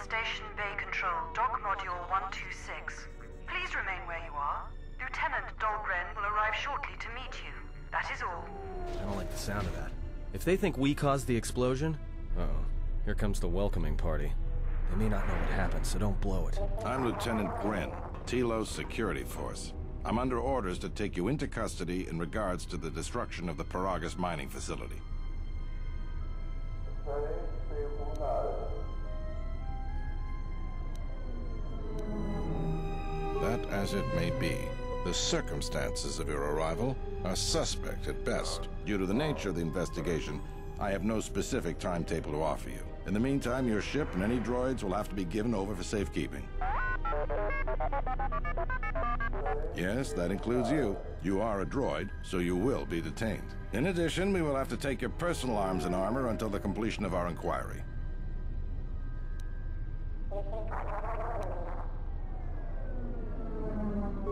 Station Bay Control, Dock Module 126. Please remain where you are. Lieutenant Dahlgren will arrive shortly to meet you. That is all. I don't like the sound of that. If they think we caused the explosion... Uh-oh. Here comes the welcoming party. They may not know what happened, so don't blow it. I'm Lieutenant Gren, Telos Security Force. I'm under orders to take you into custody in regards to the destruction of the Paragus mining facility. That as it may be, the circumstances of your arrival are suspect at best. Due to the nature of the investigation, I have no specific timetable to offer you. In the meantime, your ship and any droids will have to be given over for safekeeping. Yes, that includes you. You are a droid, so you will be detained. In addition, we will have to take your personal arms and armor until the completion of our inquiry.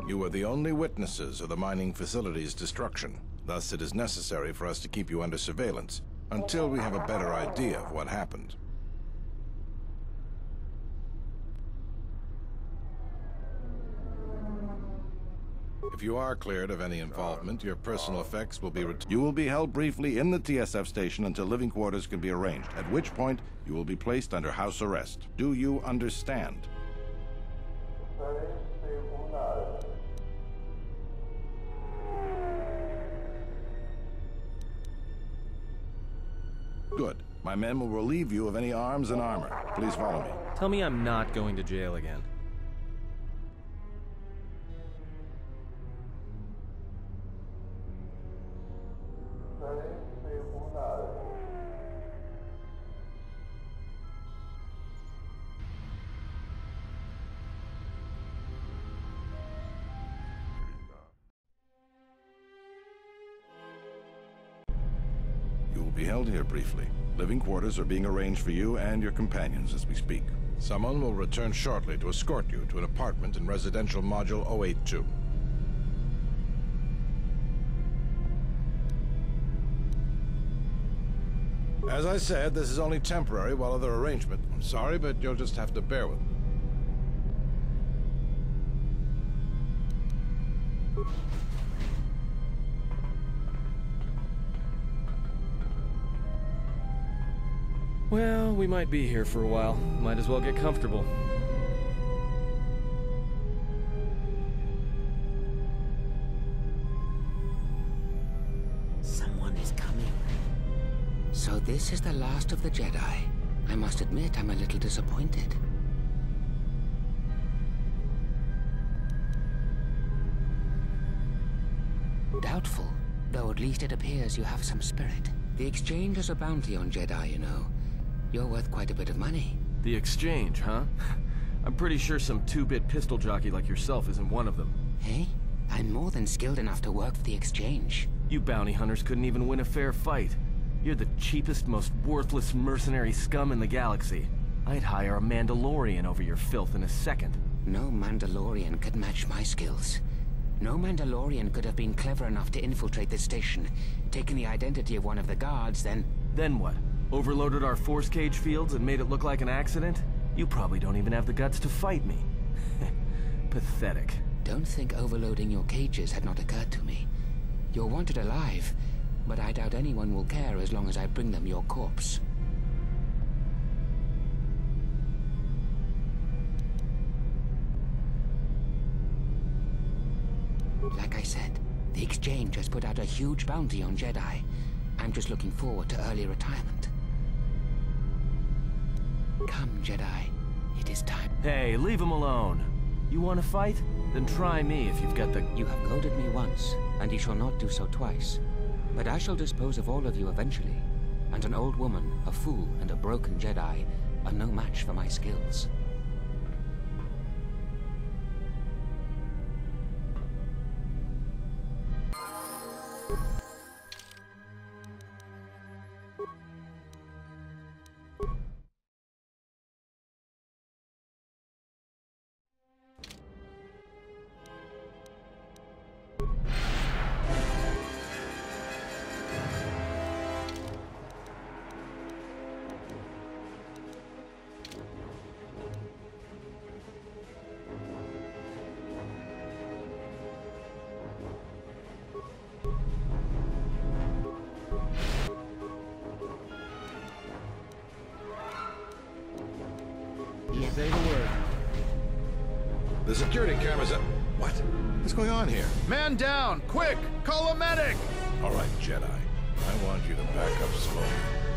You are the only witnesses of the mining facility's destruction. Thus, it is necessary for us to keep you under surveillance until we have a better idea of what happened. If you are cleared of any involvement, your personal effects will be You will be held briefly in the TSF station until living quarters can be arranged, at which point you will be placed under house arrest. Do you understand? Good. My men will relieve you of any arms and armor. Please follow me. Tell me I'm not going to jail again. You will be held here briefly. Living quarters are being arranged for you and your companions as we speak. Someone will return shortly to escort you to an apartment in Residential Module 082. As I said, this is only temporary while other arrangement. I'm sorry, but you'll just have to bear with me. Well, we might be here for a while. Might as well get comfortable. Someone is coming. So this is the last of the Jedi. I must admit, I'm a little disappointed. Doubtful, though at least it appears you have some spirit. The exchange has a bounty on Jedi, you know. You're worth quite a bit of money. The exchange, huh? I'm pretty sure some two-bit pistol jockey like yourself isn't one of them. Hey, I'm more than skilled enough to work for the exchange. You bounty hunters couldn't even win a fair fight. You're the cheapest, most worthless mercenary scum in the galaxy. I'd hire a Mandalorian over your filth in a second. No Mandalorian could match my skills. No Mandalorian could have been clever enough to infiltrate this station, taken the identity of one of the guards, then... Then what? Overloaded our force cage fields and made it look like an accident? You probably don't even have the guts to fight me. Pathetic. Don't think overloading your cages had not occurred to me. You're wanted alive, but I doubt anyone will care as long as I bring them your corpse. Like I said, the exchange has put out a huge bounty on Jedi. I'm just looking forward to early retirement. Come, Jedi. It is time. Hey, leave him alone. You want to fight? Then try me if you've got the... You have goaded me once, and you shall not do so twice. But I shall dispose of all of you eventually. And an old woman, a fool, and a broken Jedi are no match for my skills. security cameras are... What? What's going on here? Man down! Quick! Call a medic! All right, Jedi. I want you to back up slowly.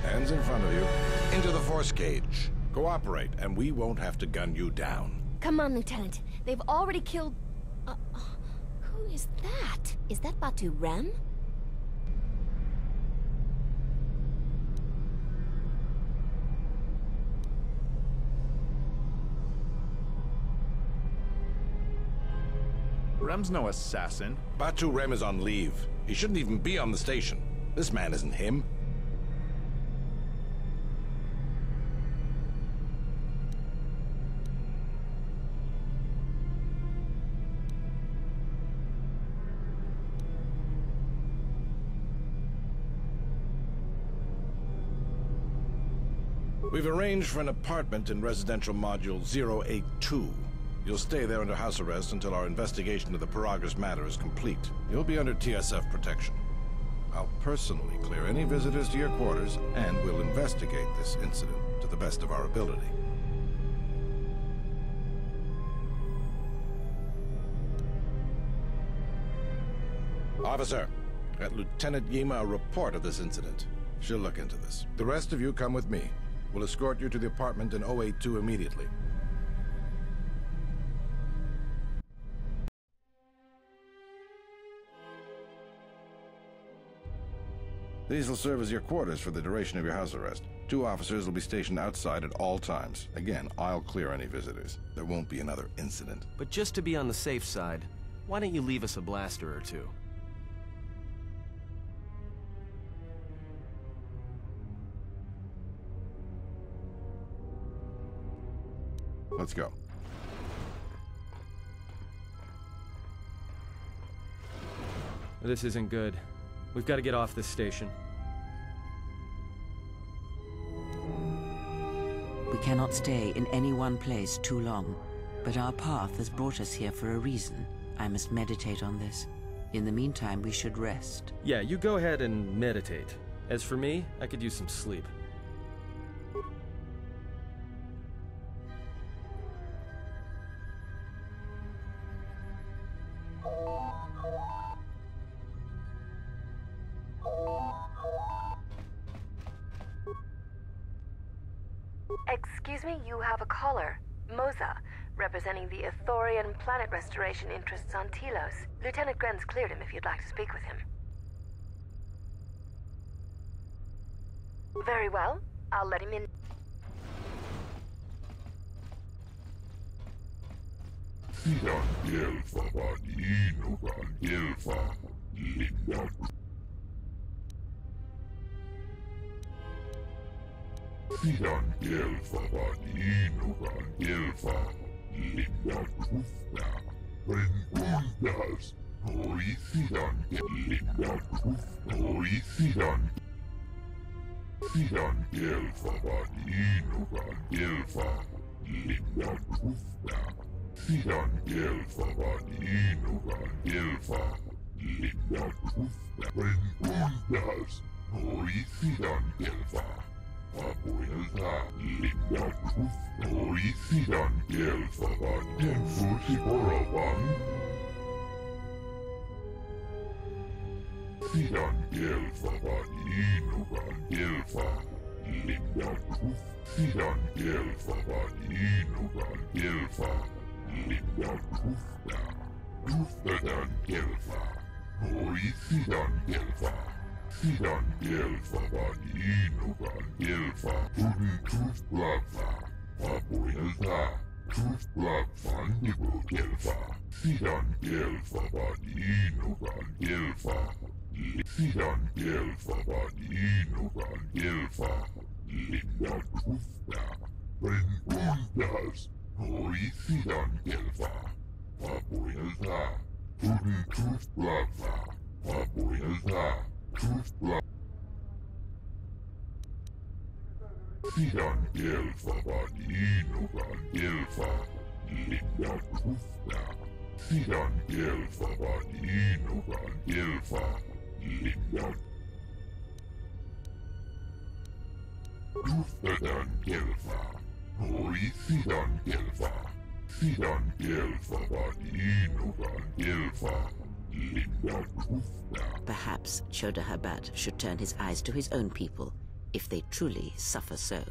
Hands in front of you. Into the force cage. Cooperate, and we won't have to gun you down. Come on, Lieutenant. They've already killed... who is that? Is that Batu Rem? Rem's no assassin. Batu Rem is on leave. He shouldn't even be on the station. This man isn't him. We've arranged for an apartment in residential module 082. You'll stay there under house arrest until our investigation of the Paragus matter is complete. You'll be under TSF protection. I'll personally clear any visitors to your quarters, and we'll investigate this incident to the best of our ability. Officer, get Lieutenant Yima a report of this incident. She'll look into this. The rest of you come with me. We'll escort you to the apartment in 082 immediately. These will serve as your quarters for the duration of your house arrest. 2 officers will be stationed outside at all times. Again, I'll clear any visitors. There won't be another incident. But just to be on the safe side, why don't you leave us a blaster or two? Let's go. This isn't good. We've got to get off this station. We cannot stay in any one place too long, but our path has brought us here for a reason. I must meditate on this. In the meantime, we should rest. Yeah, you go ahead and meditate. As for me, I could use some sleep. Excuse me, you have a caller. Moza, representing the Ithorian planet restoration interests on Telos. Lieutenant Grenz cleared him if you'd like to speak with him. Very well. I'll let him in. Perhaps Chodahabat should turn his eyes to his own people, if they truly suffer so.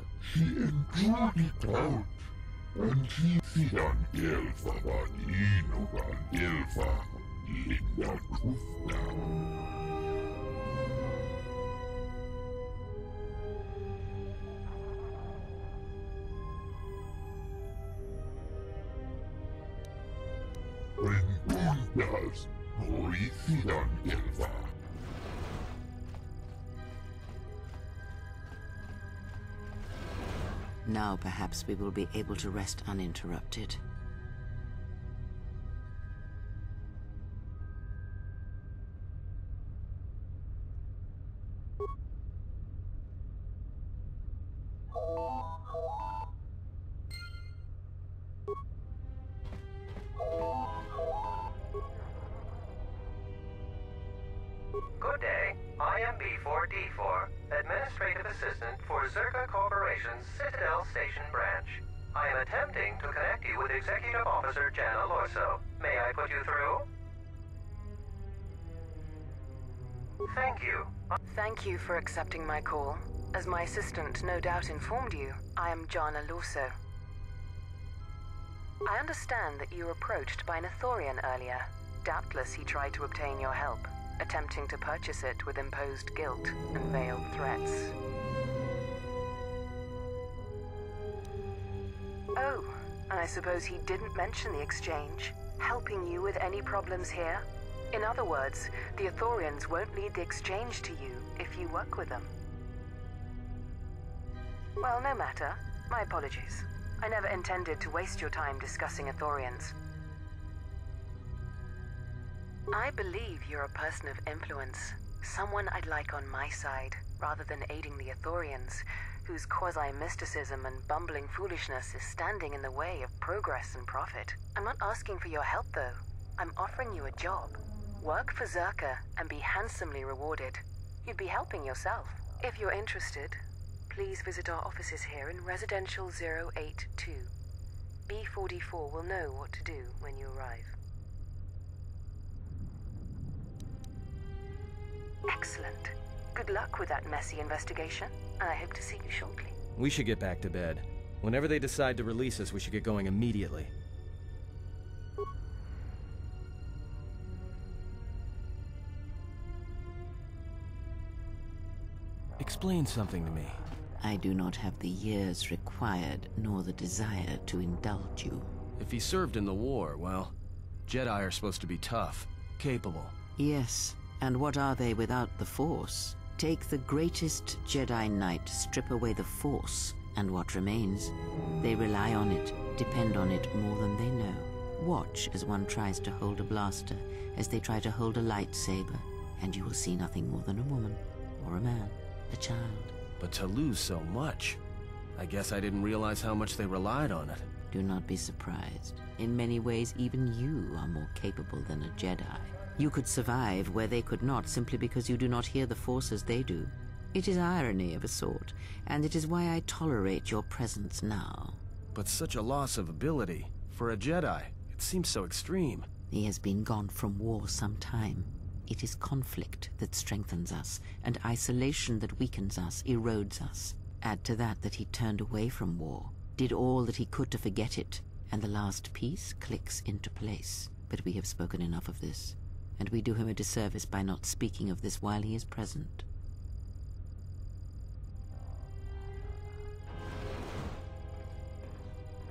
Now perhaps we will be able to rest uninterrupted. Good day. I am B4D4, Administrative Assistant for Zerka Corporation's Citadel Station Branch. I am attempting to connect you with Executive Officer Jana Lorso. May I put you through? Thank you. Thank you for accepting my call. As my assistant no doubt informed you, I am Jana Lorso. I understand that you were approached by an Ithorian earlier. Doubtless he tried to obtain your help, attempting to purchase it with imposed guilt and veiled threats. Oh, and I suppose he didn't mention the exchange, helping you with any problems here? In other words, the Ithorians won't lead the exchange to you if you work with them. Well, no matter. My apologies. I never intended to waste your time discussing Ithorians. I believe you're a person of influence, someone I'd like on my side, rather than aiding the Ithorians, whose quasi-mysticism and bumbling foolishness is standing in the way of progress and profit. I'm not asking for your help, though. I'm offering you a job. Work for Zerka and be handsomely rewarded. You'd be helping yourself. If you're interested, please visit our offices here in Residential 082. B44 will know what to do when you arrive. Excellent. Good luck with that messy investigation, and I hope to see you shortly. We should get back to bed. Whenever they decide to release us, we should get going immediately. Explain something to me. I do not have the years required, nor the desire to indulge you. If he served in the war, well, Jedi are supposed to be tough, capable. Yes, and what are they without the Force? Take the greatest Jedi Knight, strip away the Force, and what remains? They rely on it, depend on it more than they know. Watch as one tries to hold a blaster, as they try to hold a lightsaber, and you will see nothing more than a woman, or a man, a child. But to lose so much, I guess I didn't realize how much they relied on it. Do not be surprised. In many ways, even you are more capable than a Jedi. You could survive where they could not simply because you do not hear the Force as they do. It is irony of a sort, and it is why I tolerate your presence now. But such a loss of ability, for a Jedi, it seems so extreme. He has been gone from war some time. It is conflict that strengthens us, and isolation that weakens us, erodes us. Add to that he turned away from war, did all that he could to forget it, and the last piece clicks into place. But we have spoken enough of this, and we do him a disservice by not speaking of this while he is present.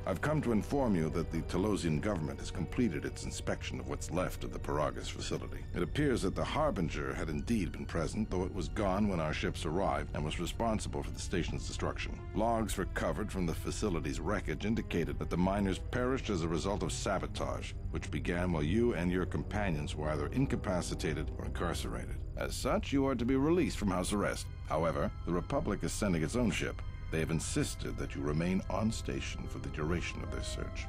I've come to inform you that the Telosian government has completed its inspection of what's left of the Paragus facility. It appears that the Harbinger had indeed been present, though it was gone when our ships arrived and was responsible for the station's destruction. Logs recovered from the facility's wreckage indicated that the miners perished as a result of sabotage, which began while you and your companions were either incapacitated or incarcerated. As such, you are to be released from house arrest. However, the Republic is sending its own ship. They have insisted that you remain on station for the duration of their search.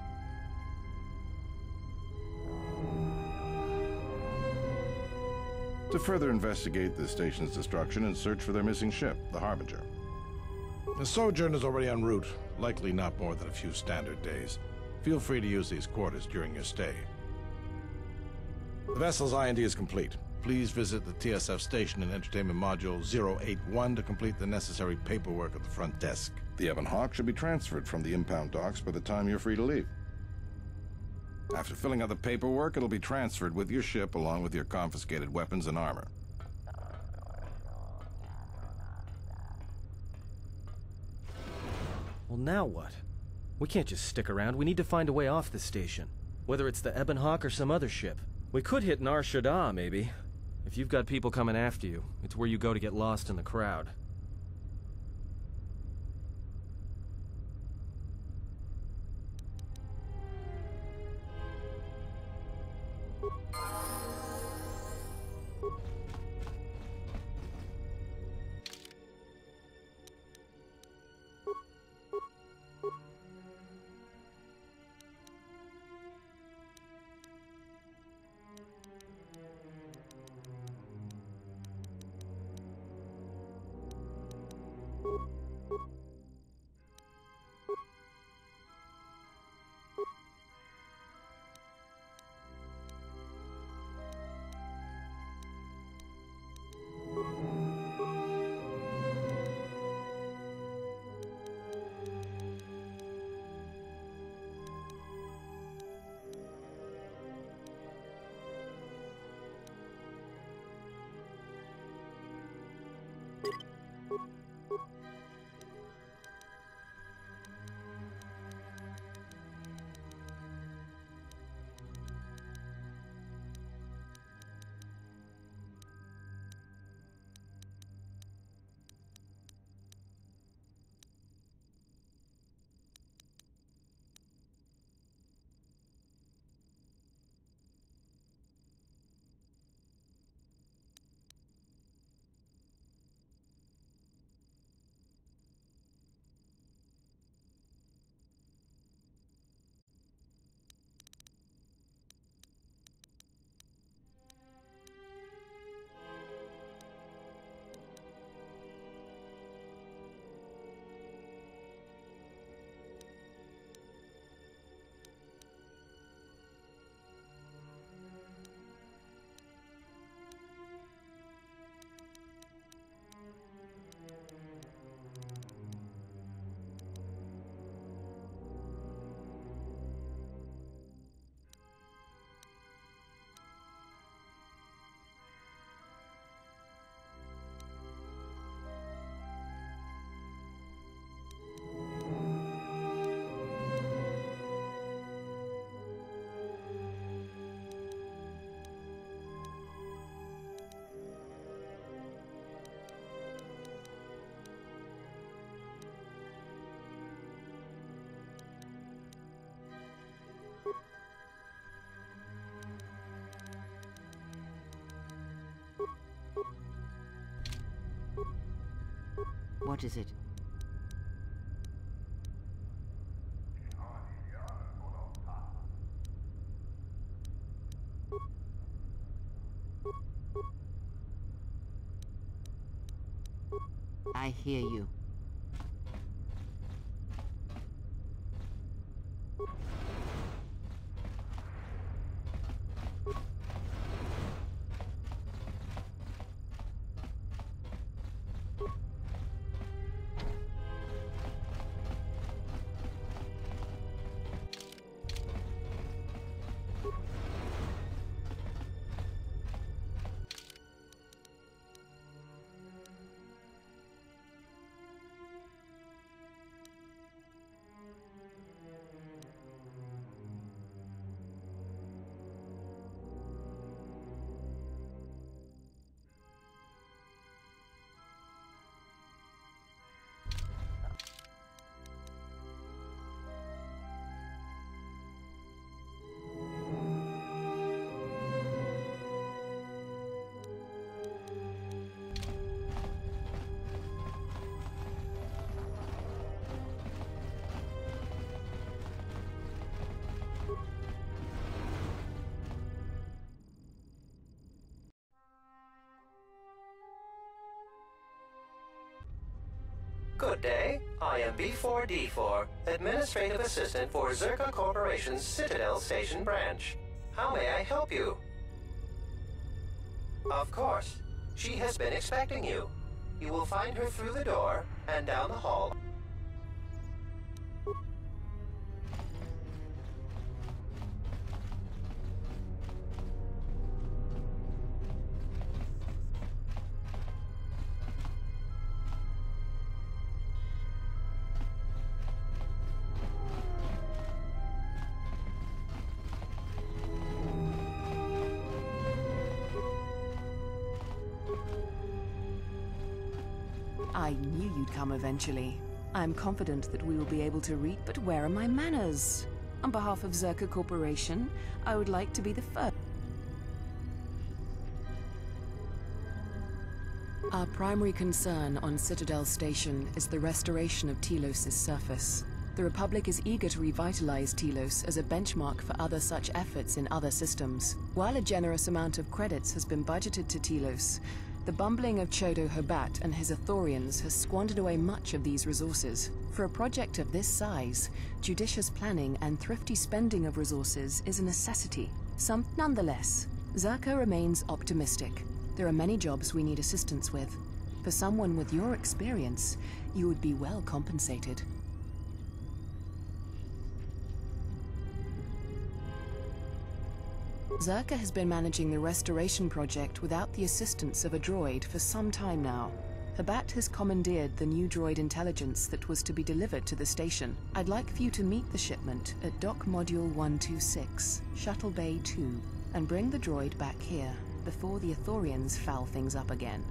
To further investigate the station's destruction and search for their missing ship, the Harbinger. The Sojourn is already en route, likely not more than a few standard days. Feel free to use these quarters during your stay. The vessel's IND is complete. Please visit the TSF station and entertainment module 081 to complete the necessary paperwork at the front desk. The Ebon Hawk should be transferred from the impound docks by the time you're free to leave. After filling out the paperwork, it'll be transferred with your ship along with your confiscated weapons and armor. Well, now what? We can't just stick around. We need to find a way off this station. Whether it's the Ebon Hawk or some other ship. We could hit Nar Shaddaa, maybe. If you've got people coming after you, it's where you go to get lost in the crowd. What is it? I hear you. Good day. I am B4D4, Administrative Assistant for Zerka Corporation's Citadel Station Branch. How may I help you? Of course. She has been expecting you. You will find her through the door and down the hall. I knew you'd come eventually. I'm confident that we will be able to read, but where are my manners? On behalf of Zerka Corporation, I would like to be the first. Our primary concern on Citadel Station is the restoration of Telos' surface. The Republic is eager to revitalize Telos as a benchmark for other such efforts in other systems. While a generous amount of credits has been budgeted to Telos, the bumbling of Chodo Habat and his Ithorians has squandered away much of these resources. For a project of this size, judicious planning and thrifty spending of resources is a necessity. Nonetheless, Zerka remains optimistic. There are many jobs we need assistance with. For someone with your experience, you would be well compensated. Zerka has been managing the restoration project without the assistance of a droid for some time now. Habat has commandeered the new droid intelligence that was to be delivered to the station. I'd like for you to meet the shipment at Dock Module 126, Shuttle Bay 2, and bring the droid back here before the Ithorians foul things up again.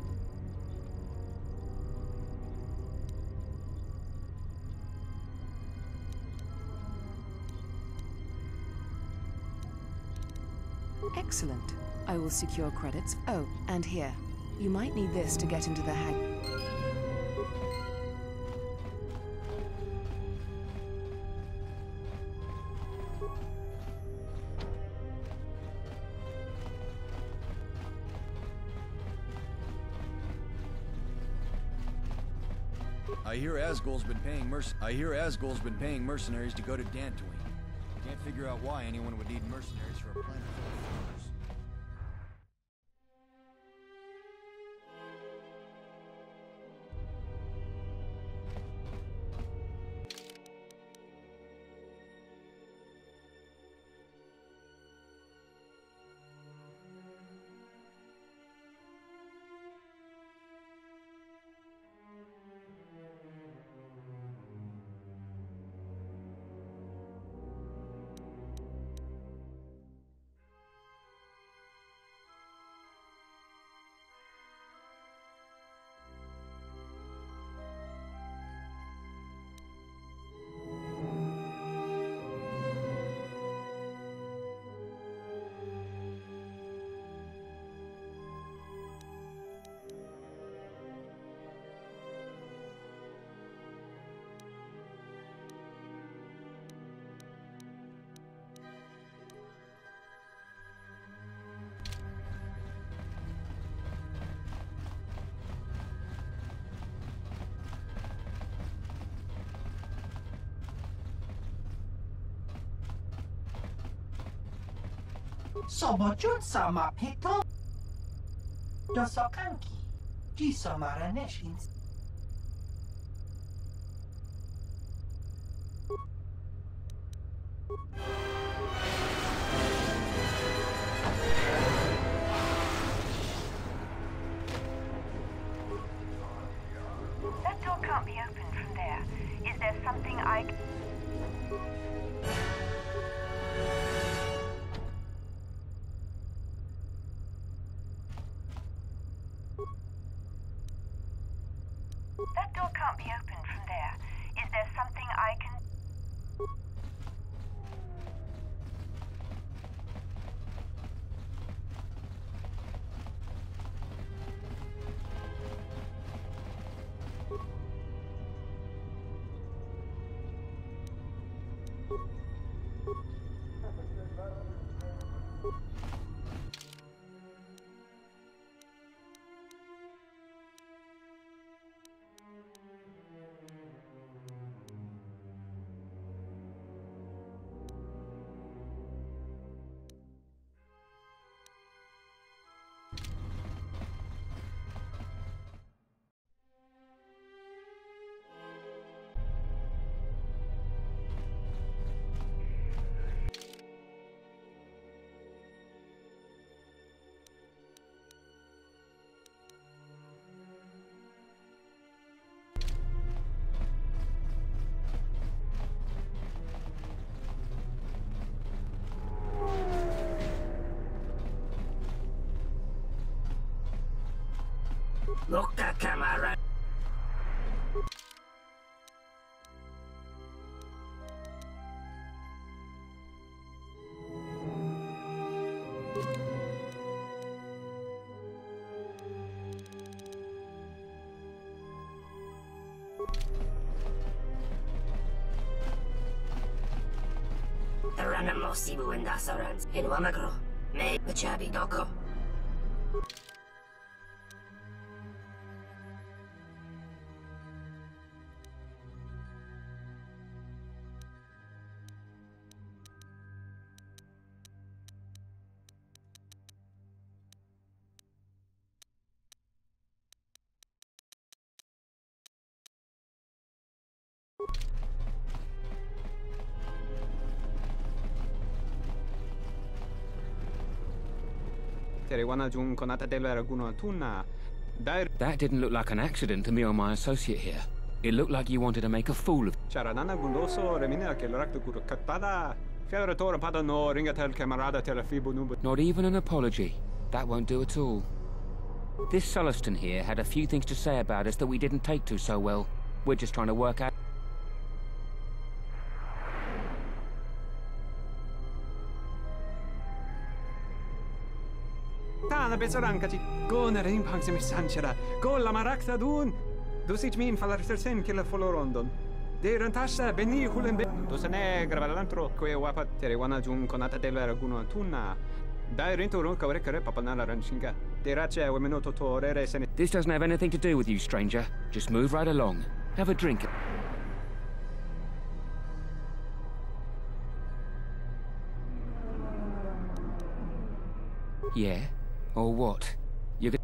Excellent. I will secure credits. Oh, and here. You might need this to get into the hang. I hear Asgul's been paying mercenaries to go to Dantooine. Can't figure out why anyone would need mercenaries for a planet full of foreigners. Sobotjun sama peto. Dosokanki. Jisomaraneshins. That door can't be opened from there. Is there something I... That door can't be opened from there. Is there something I can... Nokta kamera. Taranamo sibu indasorans in Wamagro. Me Pachabi Doko. That didn't look like an accident to me or my associate here. It looked like you wanted to make a fool of... Not even an apology. That won't do at all. This Celestin here had a few things to say about us that we didn't take to so well. We're just trying to work out... Go na ring pang mi sanchera. Go la marakta dun. Dusich min falar tersen killa folorondon. De rantasha beni hulen be. Dosane gravalantro que wapa wana jun konata della raguno tunna. Dai rento ron kawre kare papanala ranchinga. De rache we menoto torere sen. This doesn't have anything to do with you, stranger. Just move right along. Have a drink. Yeah? Or what? You could...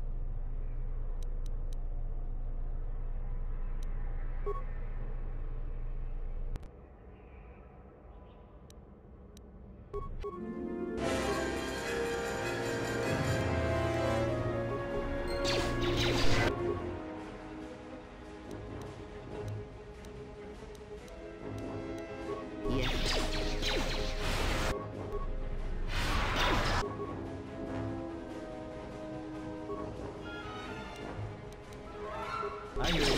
I hear you.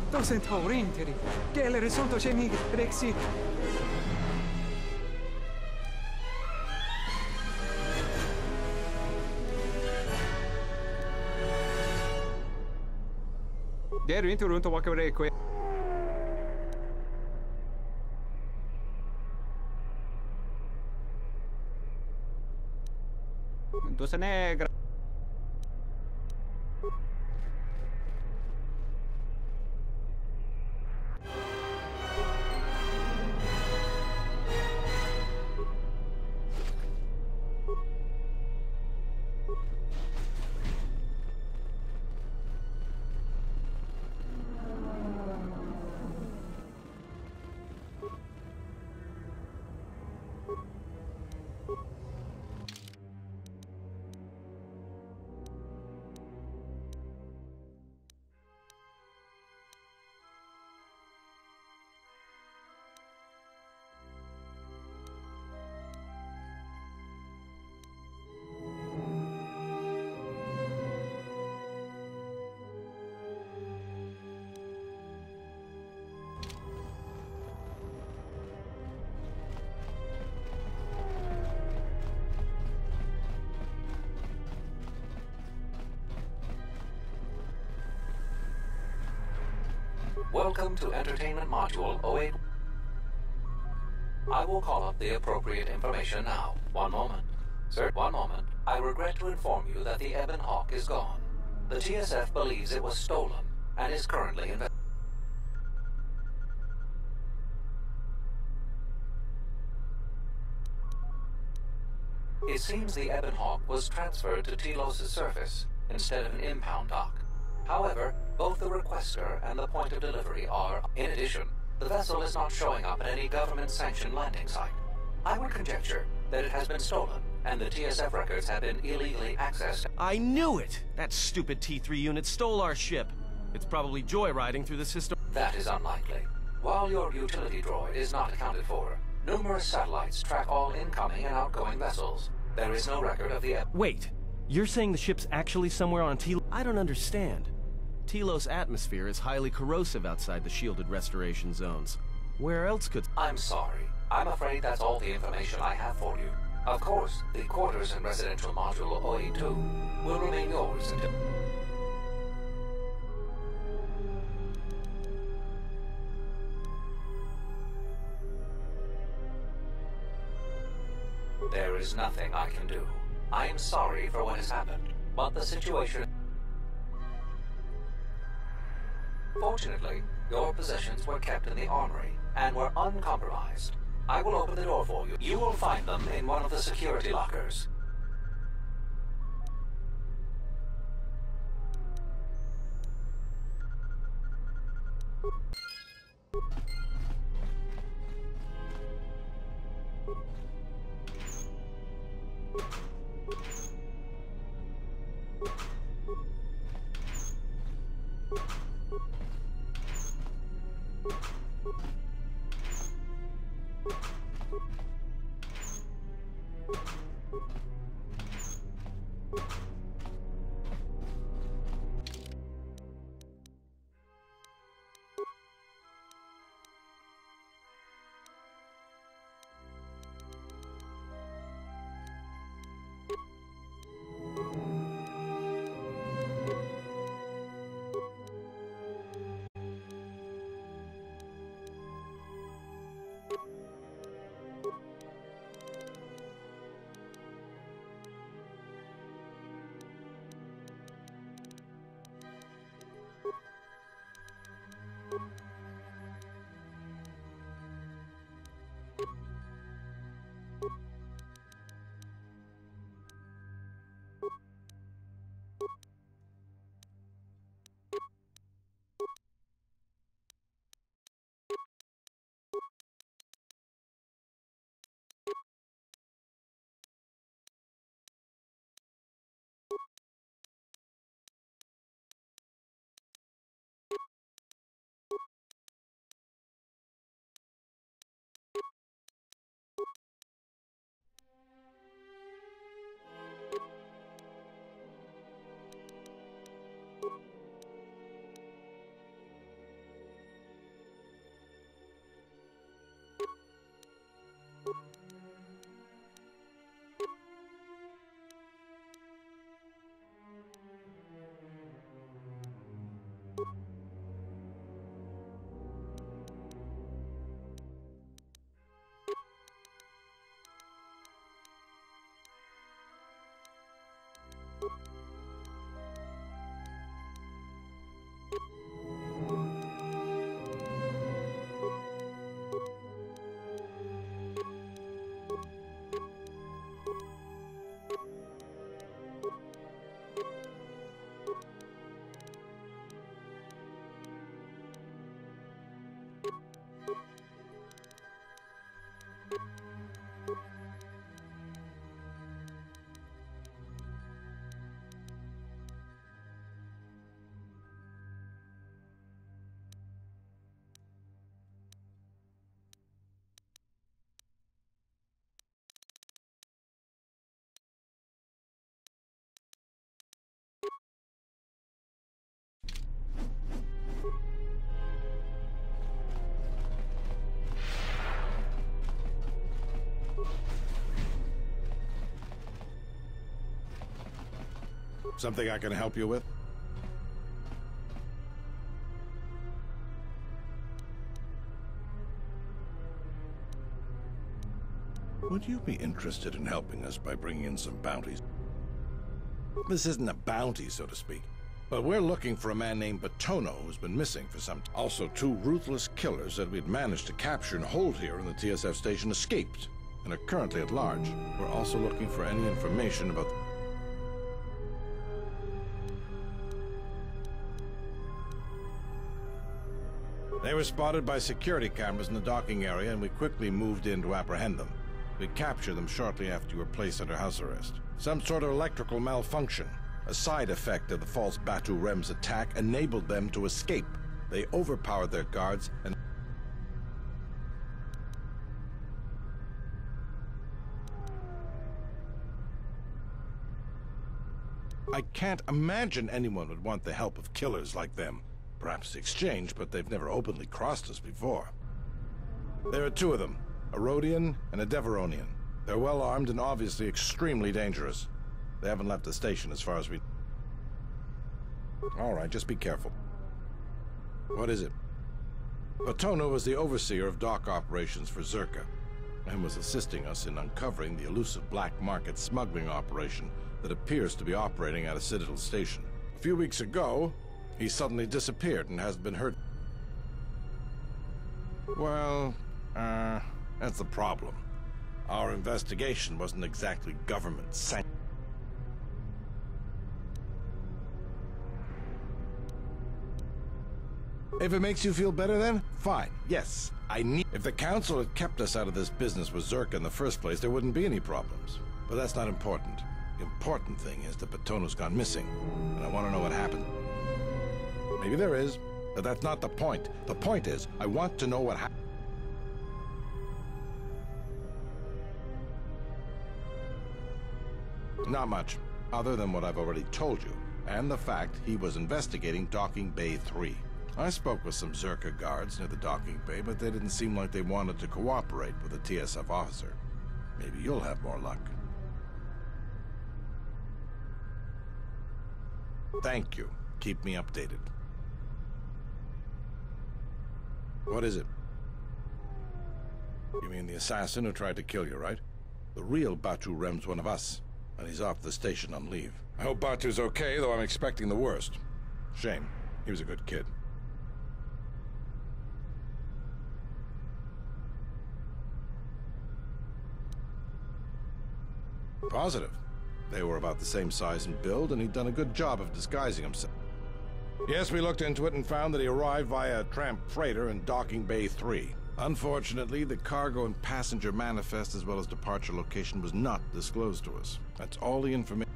Doesn't horrendere. Che le risonto c'è mi Brexit. Der inte runt och walka över det. Dosa negra. Welcome to Entertainment Module 08. I will call up the appropriate information now. One moment. Sir, one moment. I regret to inform you that the Ebon Hawk is gone. The TSF believes it was stolen and is currently investigating. It seems the Ebon Hawk was transferred to Telos' surface instead of an impound dock. However, both the requester and the point of delivery are... In addition, the vessel is not showing up at any government-sanctioned landing site. I would conjecture that it has been stolen and the TSF records have been illegally accessed. I knew it! That stupid T3 unit stole our ship. It's probably joyriding through the system. That is unlikely. While your utility droid is not accounted for, numerous satellites track all incoming and outgoing vessels. There is no record of the... Wait! You're saying the ship's actually somewhere on Telos? I don't understand. Telos' atmosphere is highly corrosive outside the shielded restoration zones. Where else could... I'm sorry. I'm afraid that's all the information I have for you. Of course, the quarters and residential module OE2 will remain yours until... There is nothing I can do. I am sorry for what has happened, but the situation... Fortunately, your possessions were kept in the armory and were uncompromised. I will open the door for you. You will find them in one of the security lockers. Something I can help you with? Would you be interested in helping us by bringing in some bounties? This isn't a bounty, so to speak, but we're looking for a man named Batono who's been missing for some time. Also, 2 ruthless killers that we'd managed to capture and hold here in the TSF station escaped and are currently at large. We're also looking for any information about... They were spotted by security cameras in the docking area, and we quickly moved in to apprehend them. We captured them shortly after you were placed under house arrest. Some sort of electrical malfunction. A side effect of the false Batu Rem's attack enabled them to escape. They overpowered their guards and... I can't imagine anyone would want the help of killers like them. Perhaps the exchange, but they've never openly crossed us before. There are two of them, a Rhodian and a Deveronian. They're well armed and obviously extremely dangerous. They haven't left the station as far as we... All right, just be careful. What is it? Patona was the overseer of dock operations for Zerka, and was assisting us in uncovering the elusive black market smuggling operation that appears to be operating at a Citadel station. A few weeks ago, he suddenly disappeared and hasn't been heard. Well, that's the problem. Our investigation wasn't exactly government sanctioned. If it makes you feel better then, fine. Yes, If the Council had kept us out of this business with Zerka in the first place, there wouldn't be any problems. But that's not important. The important thing is that Patona's gone missing, and I want to know what happened. Maybe there is, but that's not the point. The point is, I want to know what happened. Not much, other than what I've already told you, and the fact he was investigating Docking Bay 3. I spoke with some Zerka guards near the docking bay, but they didn't seem like they wanted to cooperate with a TSF officer. Maybe you'll have more luck. Thank you. Keep me updated. What is it? You mean the assassin who tried to kill you, right? The real Batu Rem's one of us, and he's off the station on leave. I hope Batu's okay, though I'm expecting the worst. Shame. He was a good kid. Positive. They were about the same size and build, and he'd done a good job of disguising himself. Yes, we looked into it and found that he arrived via a tramp freighter in Docking Bay 3. Unfortunately, the cargo and passenger manifest as well as departure location was not disclosed to us. That's all the information.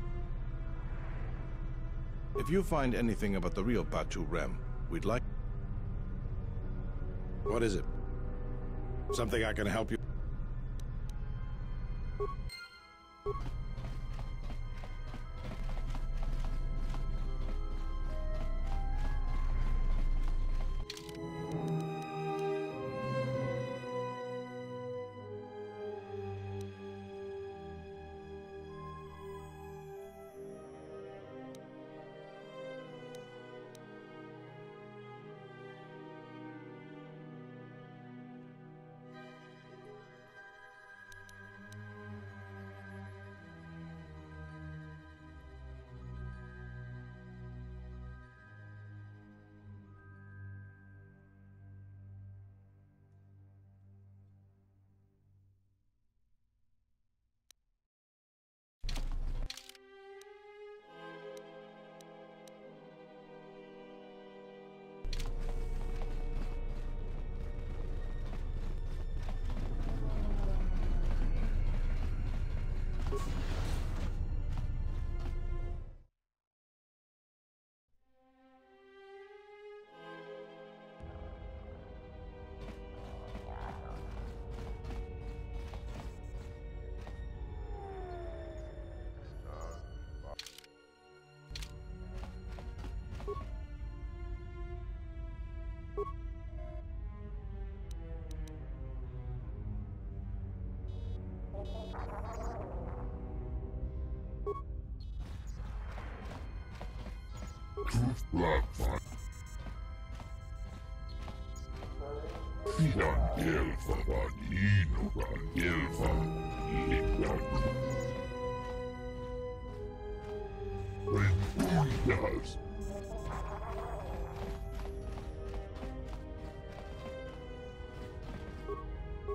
If you find anything about the real Batu Rem, we'd like... What is it? Something I can help you...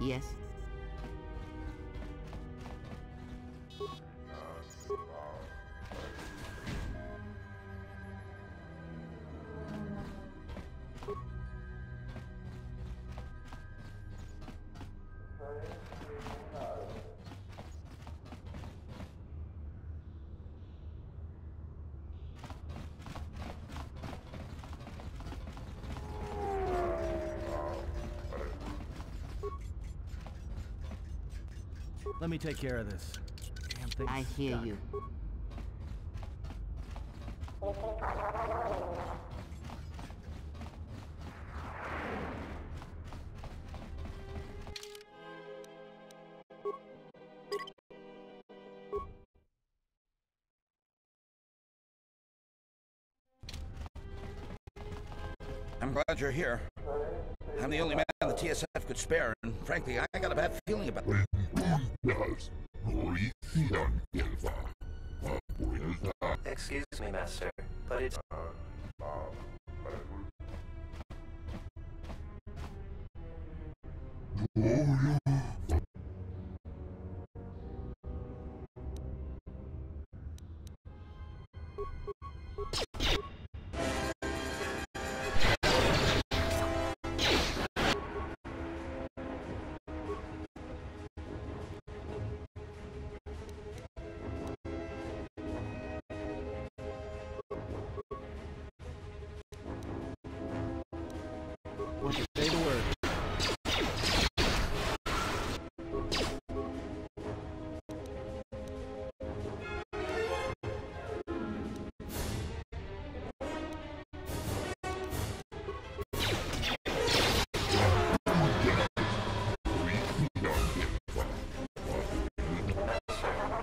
Yes? Let me take care of this. Damn thing. I hear you. I'm glad you're here. I'm the only man the TSF could spare, and frankly, I got a bad feeling about it. Excuse me, Master, but it's... Say the word.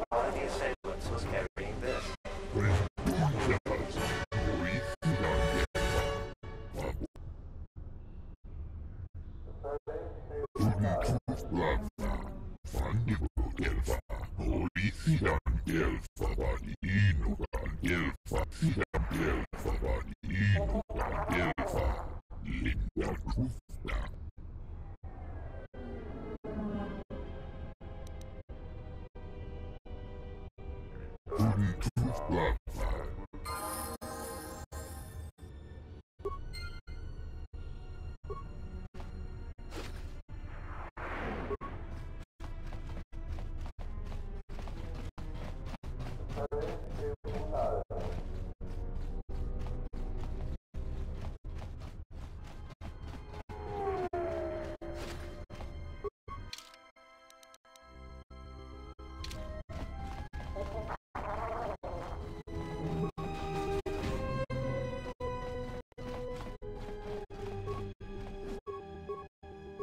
One of the assailants was carrying this.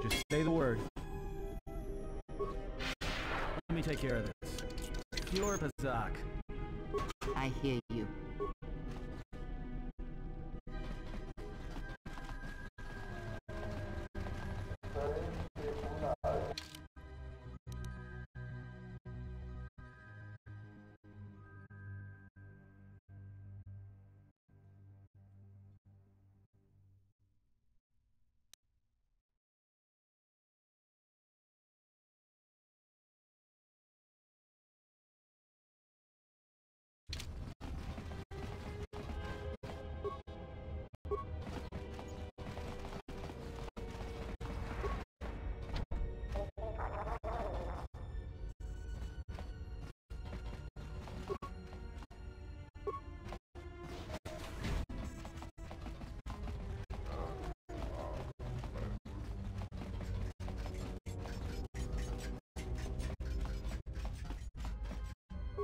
Just say the word. Let me take care of this. Pure Pazak. I hear you.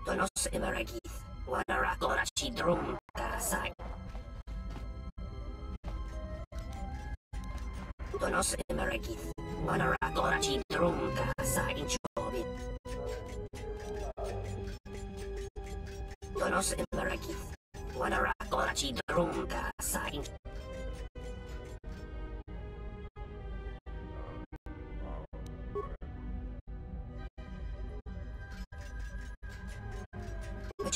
Donos Emeragith, Wanaragora Chidrum, Kasai. Donos Emeragith, Wanaragora Chidrum, Kasai in Chobit. Donos Emeragith, Wanaragora Chidrum, Kasai in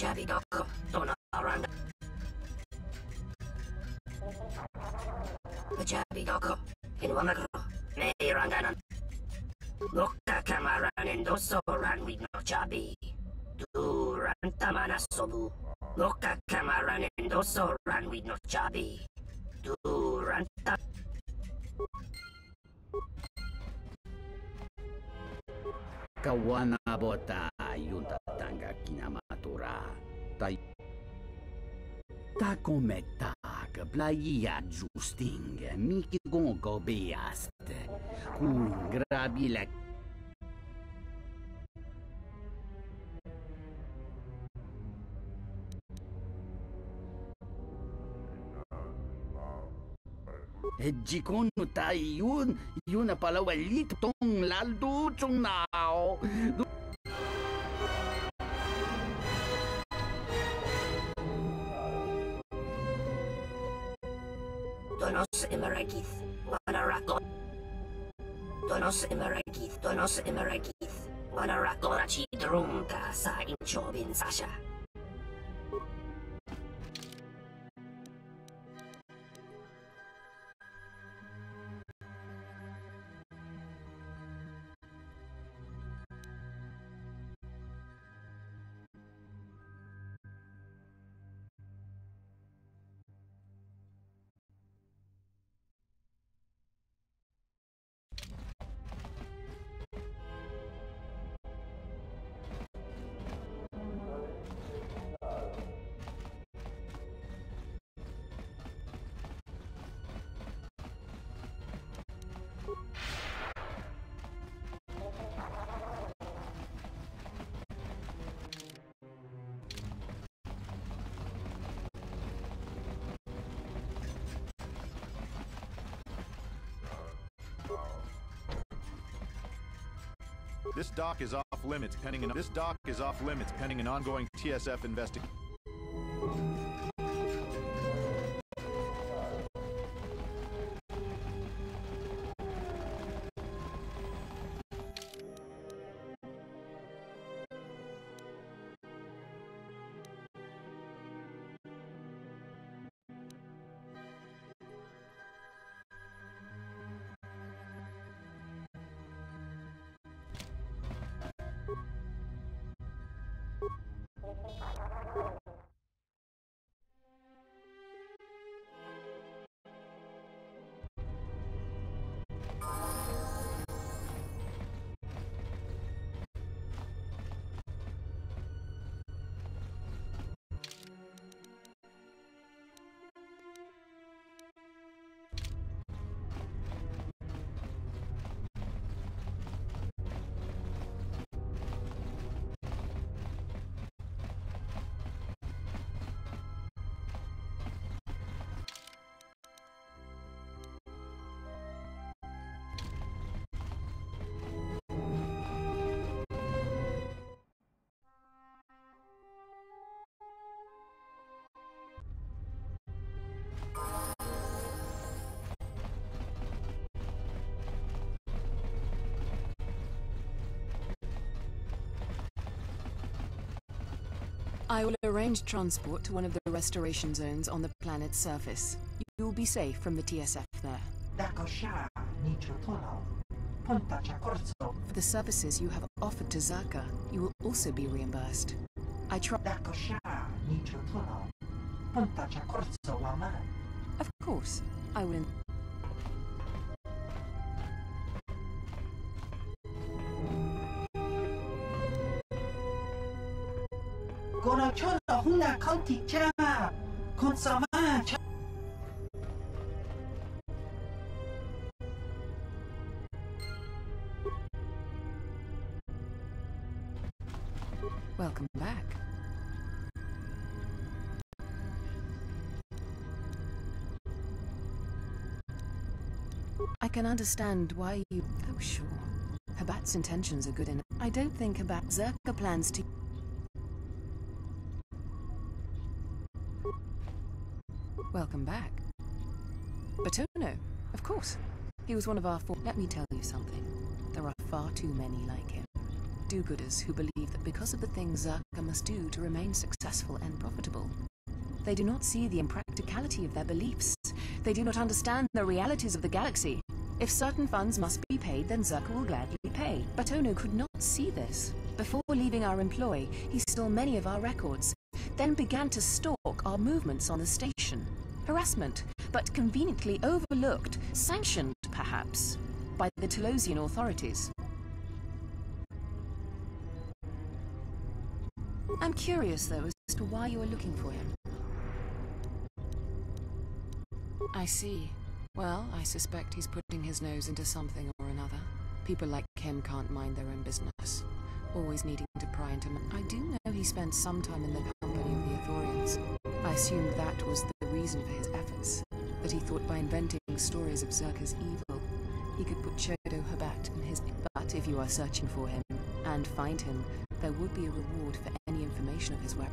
Chabi Doko, Dona Aranda. Chabi Doko, in Wamagro, May Ranganan. Loka Kamaran and Doso ran with no Chabi. Du Rantamana Sobu. Loka Kamaran and Doso ran with no Chabi. Du Ranta. Kawana bota yunta tanga kinamatura. Ta cometta che plaia giusting miki gongo beast. Kun grabile. Jikon tayo yun na pala walit tong laldo chung nao. Donos Emerakith, Wanarakon. Donos Emerakith, Wanarakorachi Drunka sa Inchobin Sasha. This dock is off limits pending an ongoing TSF investigation. I will arrange transport to one of the restoration zones on the planet's surface. You will be safe from the TSF there. For the services you have offered to Zaka, you will also be reimbursed. I trust. Of course, I will. Welcome back. I can understand why you... Oh, sure. Habat's intentions are good enough. I don't think Habat Zerka plans to... Welcome back. Batono, of course. He was one of our four... Let me tell you something. There are far too many like him. Do-gooders who believe that because of the things Zerka must do to remain successful and profitable, they do not see the impracticality of their beliefs. They do not understand the realities of the galaxy. If certain funds must be paid, then Zerka will gladly pay. Batono could not see this. Before leaving our employ, he stole many of our records, then began to stalk our movements on the station. Harassment, but conveniently overlooked, sanctioned, perhaps, by the Telosian authorities. I'm curious, though, as to why you are looking for him. I see. Well, I suspect he's putting his nose into something or another. People like him can't mind their own business, always needing to pry into... I do know he spent some time in the company of the Ithorians. I assumed that was the reason for his efforts. that he thought by inventing stories of Zerka's evil, he could put Chodo Habat in his... But if you are searching for him, and find him, there would be a reward for any information of his where...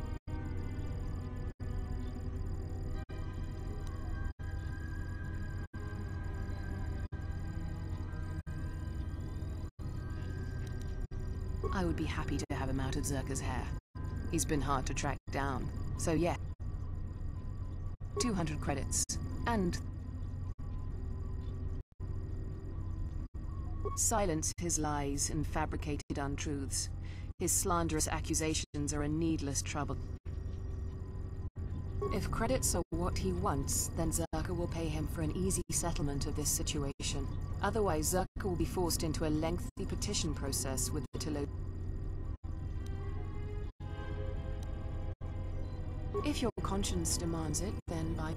I would be happy to have him out of Zerka's hair. He's been hard to track down, so yeah. 200 credits, and... silence his lies and fabricated untruths. His slanderous accusations are a needless trouble. If credits are what he wants, then Zerka will pay him for an easy settlement of this situation. Otherwise, Zerka will be forced into a lengthy petition process with the Telos. If your conscience demands it, then by...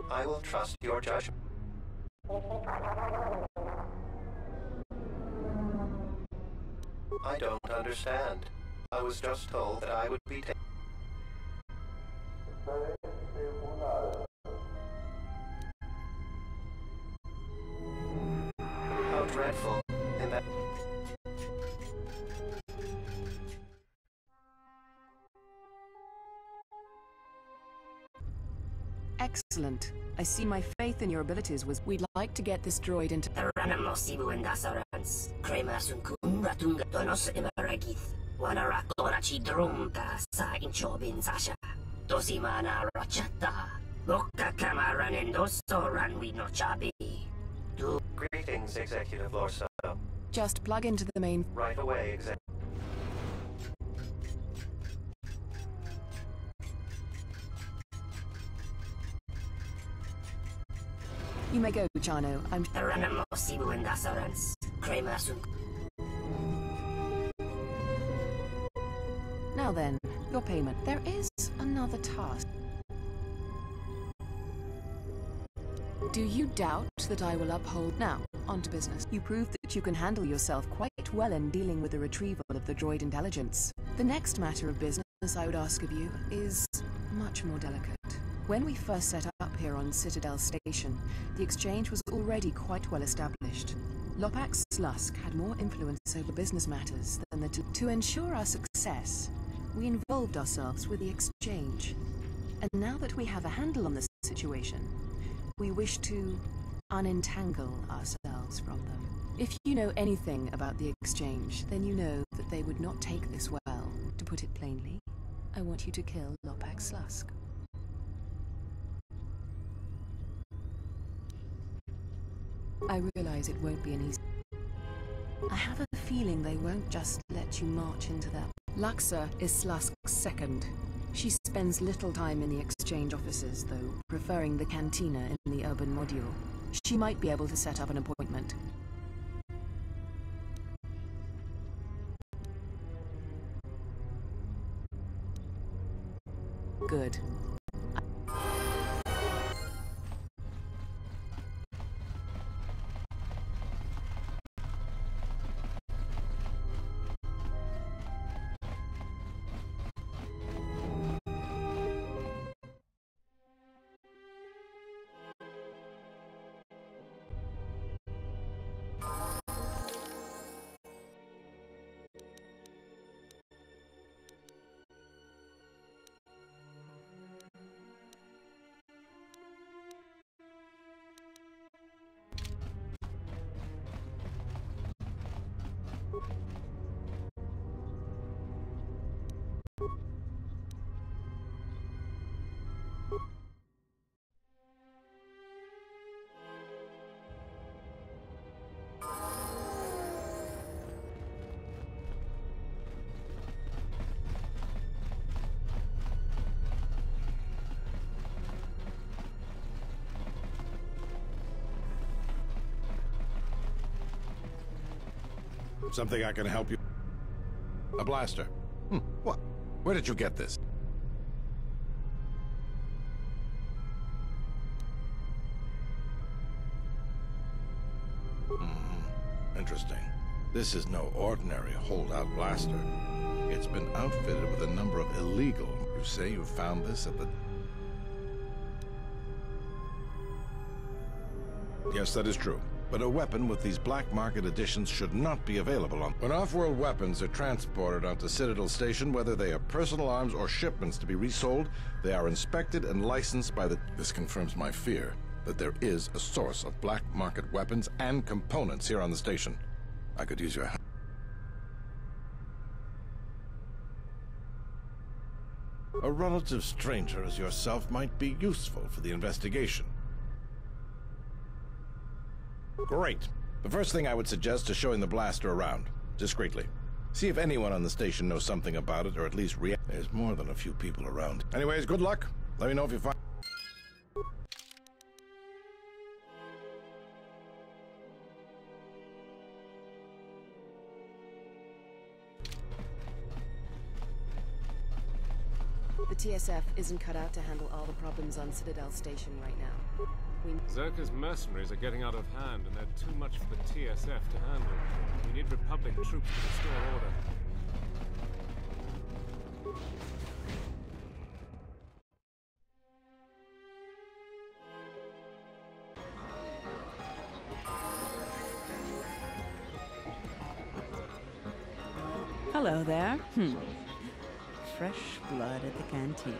I will trust your judgment. I don't understand. I was just told that I would be taken. How dreadful. In that... Excellent. I see my faith in your abilities was... We'd like to get this droid into... Greetings, Executive Lorso. Just plug into the main... Right away, Executive. You may go, Chano. I'm... Now then, your payment. There is another task. Do you doubt that I will uphold... Now, on to business. You proved that you can handle yourself quite well in dealing with the retrieval of the droid intelligence. The next matter of business I would ask of you is much more delicate. When we first set up here on Citadel Station, the exchange was already quite well established. Lopax Slusk had more influence over business matters than the two. To ensure our success, we involved ourselves with the exchange. And now that we have a handle on the situation, we wish to unentangle ourselves from them. If you know anything about the exchange, then you know that they would not take this well. To put it plainly, I want you to kill Lopax Slusk. I realize it won't be an easy... I have a feeling they won't just let you march into that. Luxa is Slusk's second. She spends little time in the exchange offices, though, preferring the cantina in the urban module. She might be able to set up an appointment. Good. Something I can help you? A blaster. What? Where did you get this? Interesting. This is no ordinary holdout blaster. It's been outfitted with a number of illegal... You say you found this at the... Yes, that is true. But a weapon with these black market editions should not be available on... When off-world weapons are transported onto Citadel Station, whether they are personal arms or shipments to be resold, they are inspected and licensed by the... This confirms my fear that there is a source of black market weapons and components here on the station. I could use your help. A relative stranger as yourself might be useful for the investigation. Great. The first thing I would suggest is showing the blaster around, discreetly. See if anyone on the station knows something about it, or at least react. There's more than a few people around. Anyways, good luck. Let me know if you find... The TSF isn't cut out to handle all the problems on Citadel Station right now. Zerka's mercenaries are getting out of hand, and they're too much for the TSF to handle. We need Republic troops to restore order. Hello there. Fresh blood at the cantina.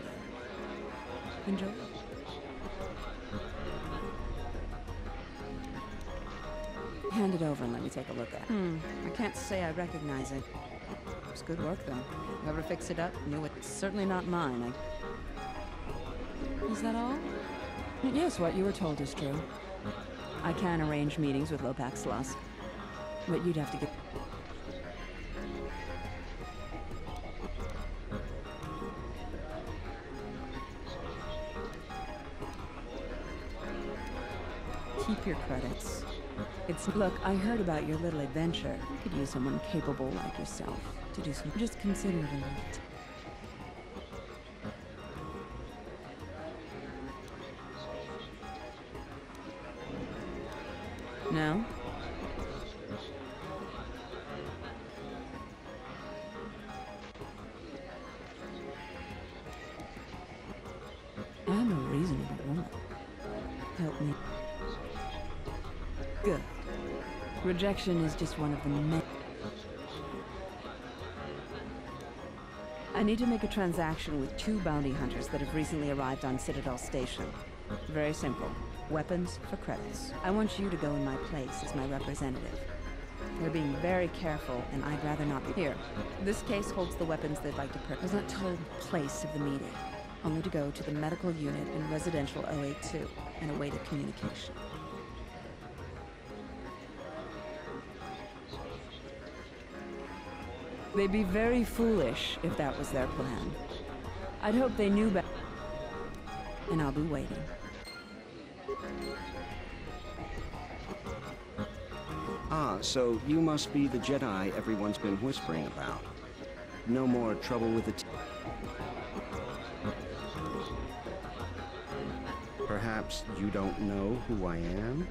Enjoy. Hand it over and let me take a look at it. I can't say I recognize it. It's good work, though. Whoever fixed it up knew it's certainly not mine. Is that all? Yes, what you were told is true. I can arrange meetings with Lopax Lusk, but you'd have to get... Keep your credits. Look, I heard about your little adventure. I could use someone capable like yourself to do some... Just consider it a lot. No? I'm a reasonable woman. Help me. Good. Rejection is just one of the many. I need to make a transaction with 2 bounty hunters that have recently arrived on Citadel Station. Very simple. Weapons for credits. I want you to go in my place as my representative. They're being very careful, and I'd rather not be here. This case holds the weapons they'd like to purchase. I was not told the place of the meeting. Only to go to the medical unit in residential 082 and await a communication. They'd be very foolish if that was their plan. I'd hope they knew better. And I'll be waiting. Ah, so you must be the Jedi everyone's been whispering about. No more trouble with the Perhaps you don't know who I am?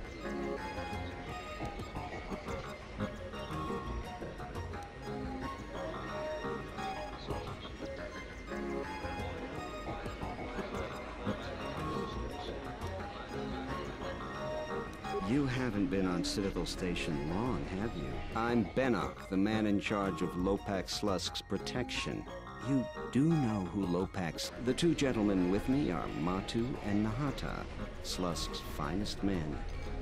You haven't been on Citadel Station long, have you? I'm Benok, the man in charge of Lopak Slusk's protection. You do know who Lopak's... The two gentlemen with me are Matu and Nahata, Slusk's finest men.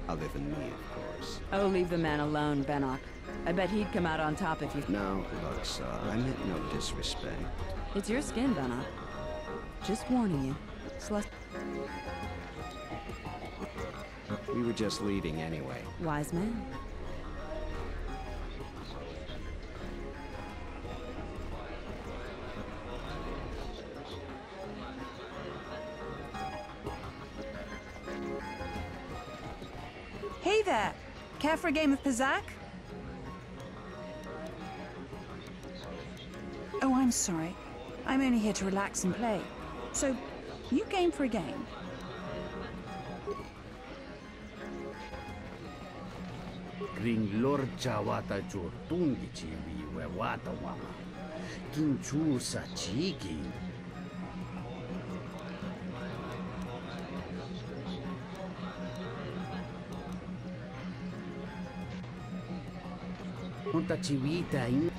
Other than me, of course. Oh, leave the man alone, Benok. I bet he'd come out on top if you... Now, look, sir, I meant no disrespect. It's your skin, Benok. Just warning you. Slusk... We were just leaving anyway. Wise man. Hey there! Care for a game of Pizak? Oh, I'm sorry. I'm only here to relax and play. So, you game for a game? Ring Lord Jawata Jortungi Chiwi Wewata Wama. Kinchur Sachiki. Unta Chiwita in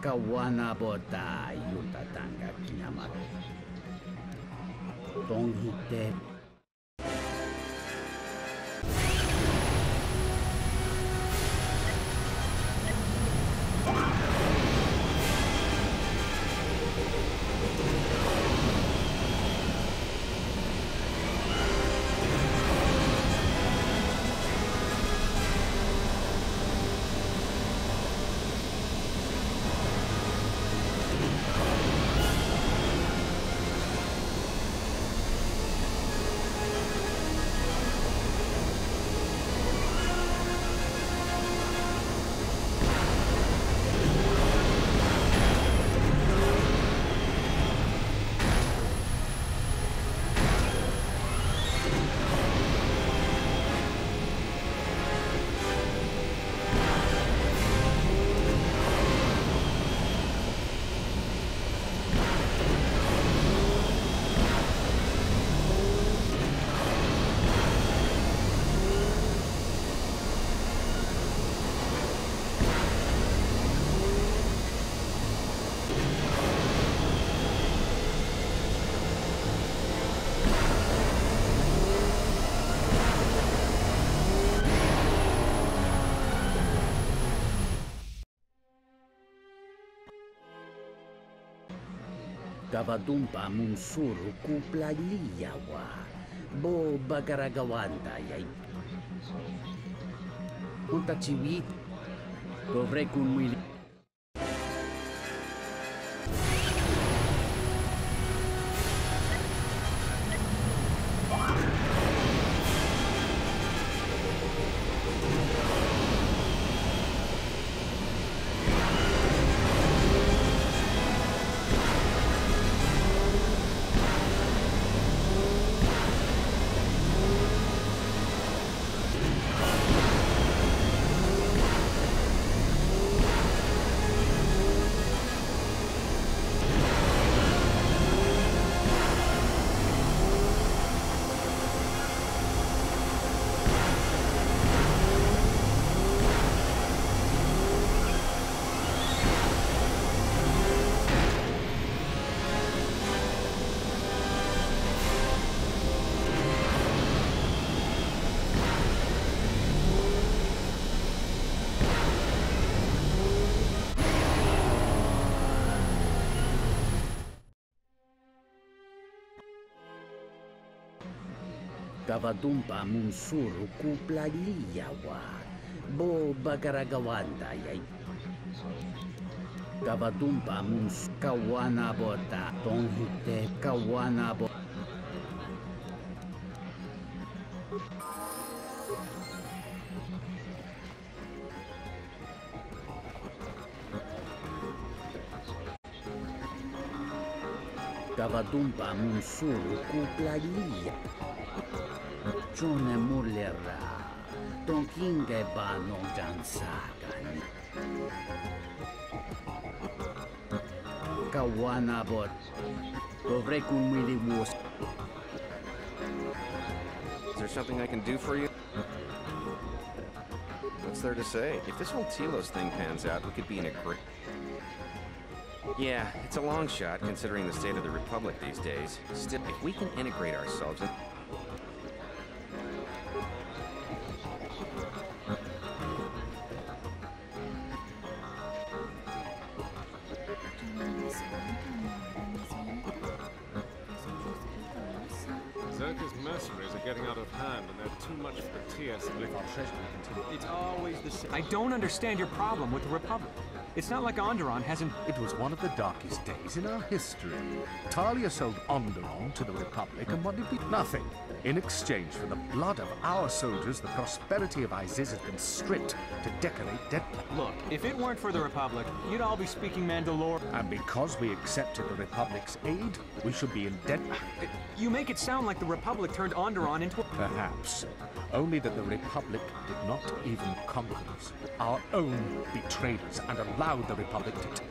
Kawana Bota Yutatanga Kinyamaro. Don't hit that. Gavadumpa munsuru kupla liyawa. Bo bagaragawanda yay. Unta chiwit. Dobre kunwili. Gavadumpa munsuru kupla liyawa. Bo bagaragawanda yay. Gavadumpa muns kawana bota. Tonghite kawana bota. Kavadumpa Munsuru Kuplalia. Jone Mullera. Tonkinge Bano Jansagan. Kawanabot. Dovrei kumili was. Is there something I can do for you? What's there to say? If this whole Telos thing pans out, we could be in a great... Yeah, it's a long shot, considering the state of the Republic these days. Still, if we can integrate ourselves in... Zerka's mercenaries are getting out of hand, and they're too much for the TS. It's always the same. I don't understand your problem with the Republic. It's not like Onderon hasn't... It was one of the darkest days in our history. Talia sold Onderon to the Republic, and what did we... Nothing. In exchange for the blood of our soldiers, the prosperity of Iziz has been stripped to decorate dead... Look, if it weren't for the Republic, you'd all be speaking Mandalore. And because we accepted the Republic's aid, we should be in debt... You make it sound like the Republic turned Onderon into... Perhaps. Only that the Republic did not even conquer us. Our own betrayed us and allowed the Republic to...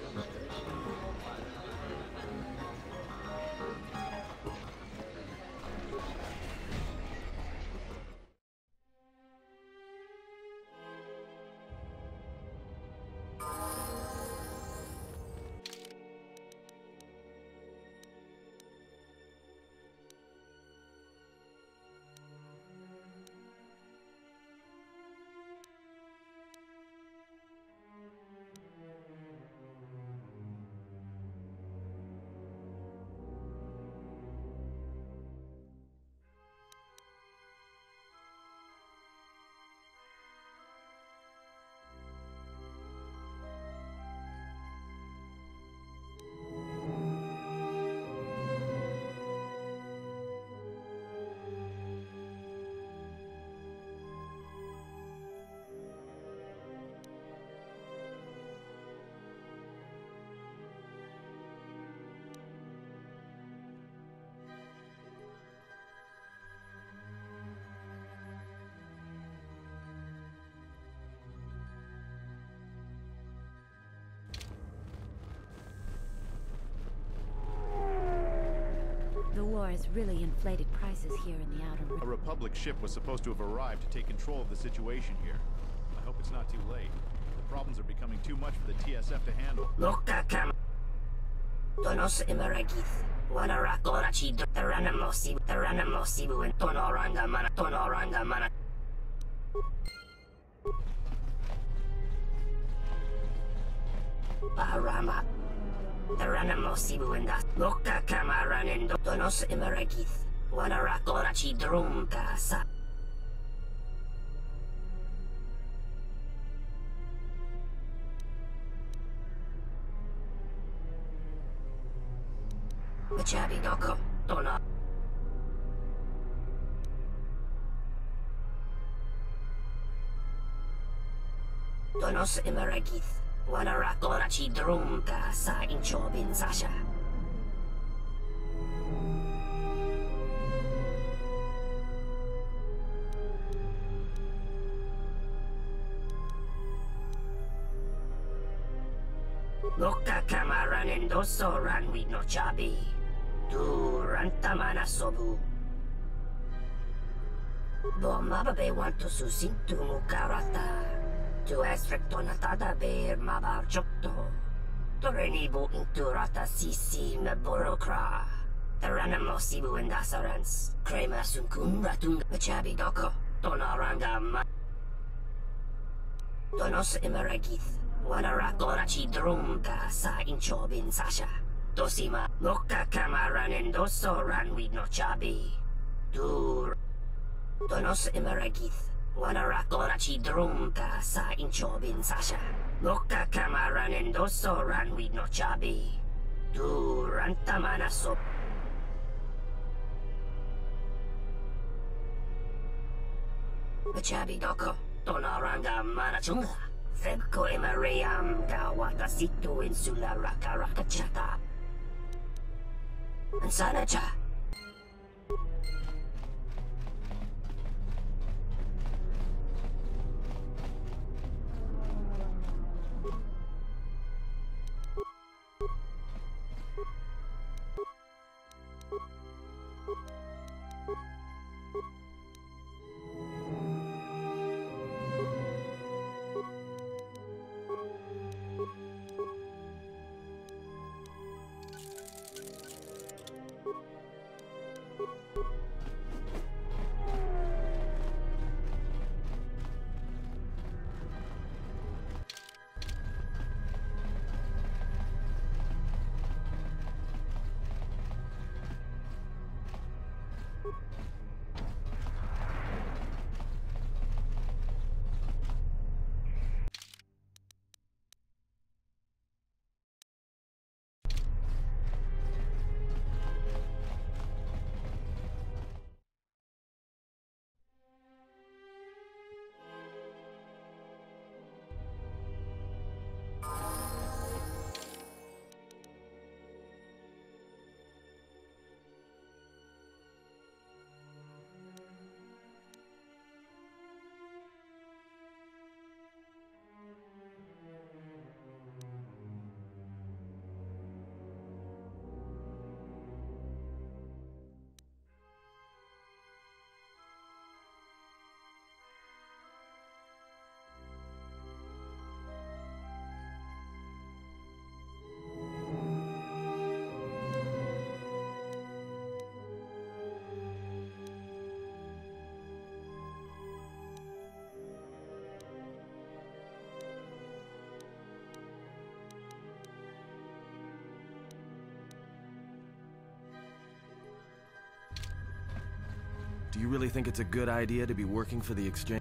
The war has really inflated prices here in the Outer Rim. A Republic ship was supposed to have arrived to take control of the situation here. I hope it's not too late. The problems are becoming too much for the TSF to handle. Lokakam. Tonos Imaragith. Wanarakorachi Taranamosibu and Tonoranga Mana. Parama. Taranamosibu and that Lokakamaran and Tonos Imaragith. Wanarakorachi Drumka Sa. Chabi Doko, Tona. Tonos Imaragith, Wanarakorachi Drumka Sa Inchobin Sasha. Loka Kamaran and Dosoran with no Chabi. Durantamana Sobu. Bomababe want to susin to Mukarata. To Esrectonatada bear Mabar Jokto. Torenibu Inturata Sisi Meborokra. Taranamosibu and Dasarans. Krema Sunkun Ratung Chabi Doko. Tonaranga Ma. Tonos Imaragith. Wanarakorachi Drumka Sa Inchobin Sasha. Tosima, Loka Kamaran and Dosoran with no Chabi. Tonos Imaragith, Wanarakorachi Drumka Sa Inchobin Sasha. Loka Kamaran and Dosoran with no Chabi. Durantamana Sop. Chabi Doko, Tonaranga Manachunga. Febko Emariam Gawata Situ Insula Raka Chata. Sana cha. Do you really think it's a good idea to be working for the exchange?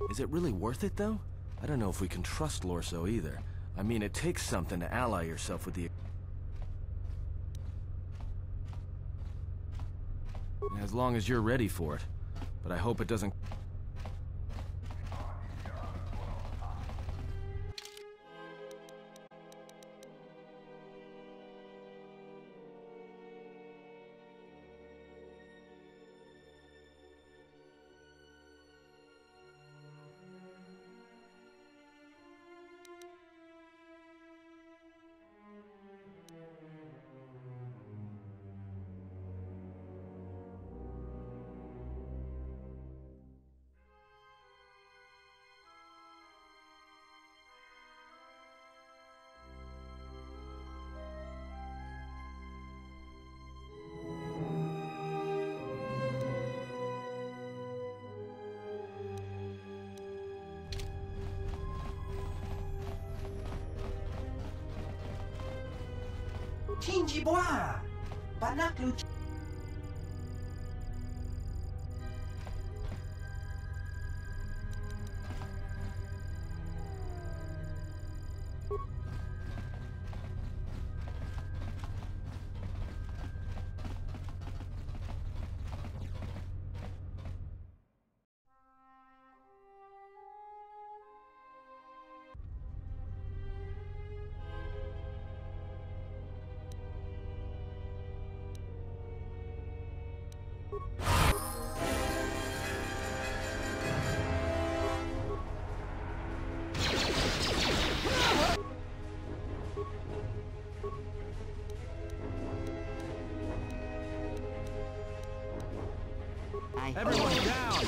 Is it really worth it, though? I don't know if we can trust Lorso either. I mean, it takes something to ally yourself with the... As long as you're ready for it. But I hope it doesn't... Kinji boa! Banak lucu. Everyone down!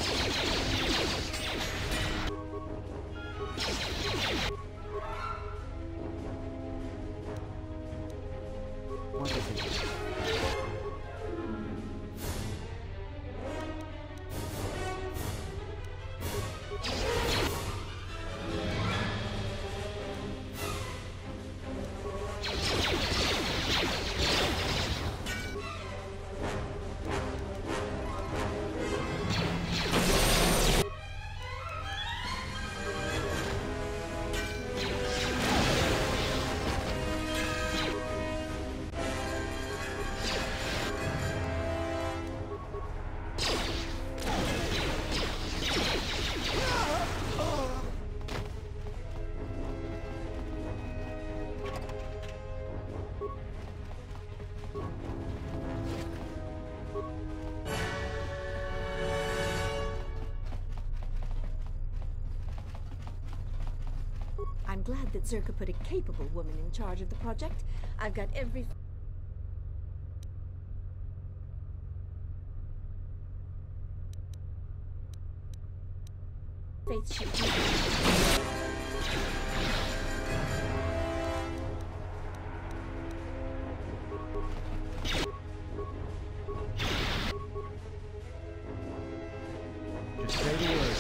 What is it? I'm glad that Zerka put a capable woman in charge of the project. I've got every... faith she can. Just say the word.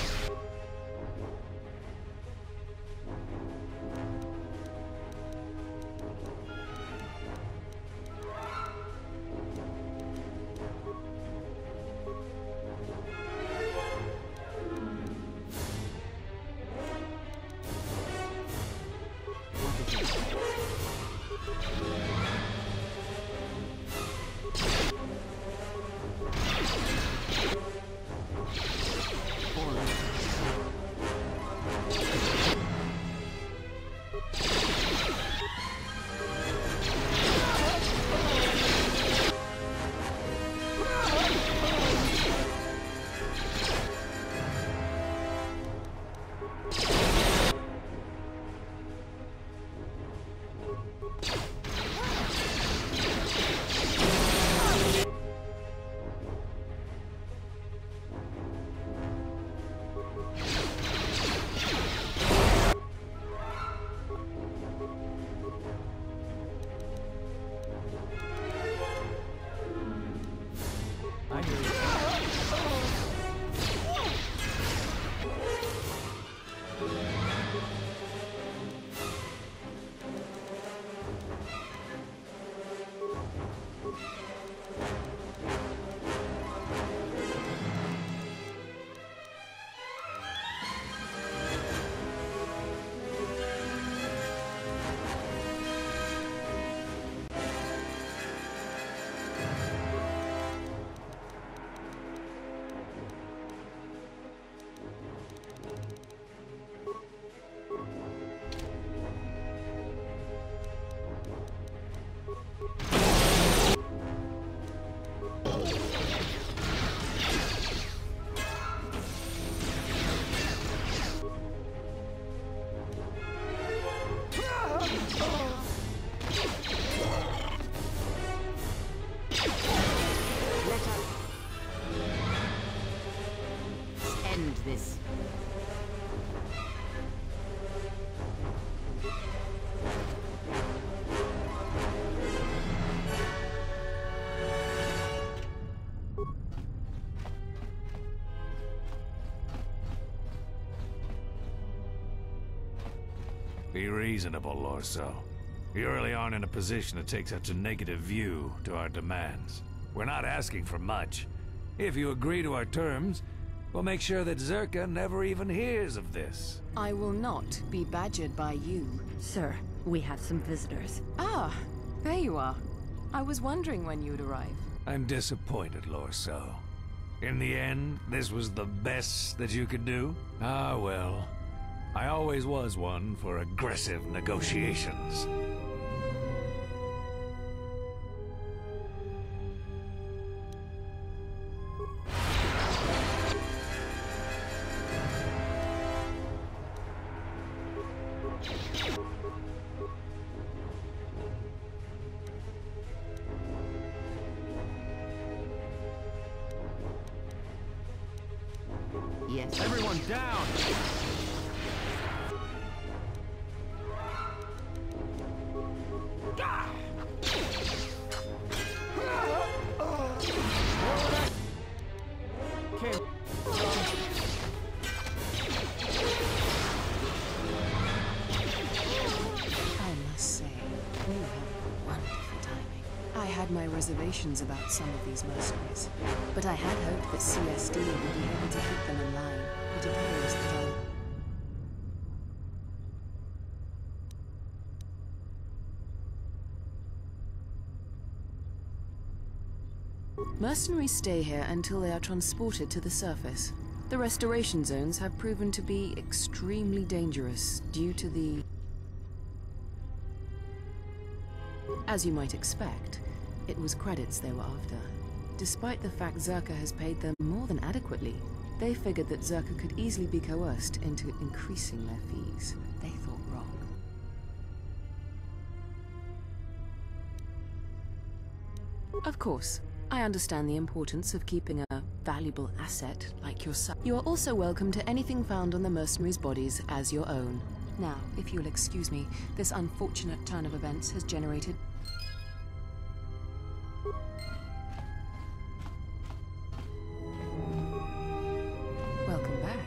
This. Be reasonable, Lorso. You really aren't in a position to take such a negative view to our demands. We're not asking for much. If you agree to our terms, we'll make sure that Zerka never even hears of this. I will not be badgered by you. Sir, we have some visitors. Ah, there you are. I was wondering when you'd arrive. I'm disappointed, Lorso. In the end, this was the best that you could do? Ah, well. I always was one for aggressive negotiations. Yes. Everyone down! Reservations about some of these mercenaries, but I had hoped that CSD would be able to keep them in line. It appears that Mercenaries stay here until they are transported to the surface. The restoration zones have proven to be extremely dangerous due to the... As you might expect, it was credits they were after. Despite the fact Zerka has paid them more than adequately, they figured that Zerka could easily be coerced into increasing their fees. They thought wrong. Of course, I understand the importance of keeping a valuable asset like yourself. You are also welcome to anything found on the mercenaries' bodies as your own. Now, if you'll excuse me, this unfortunate turn of events has generated... Welcome back.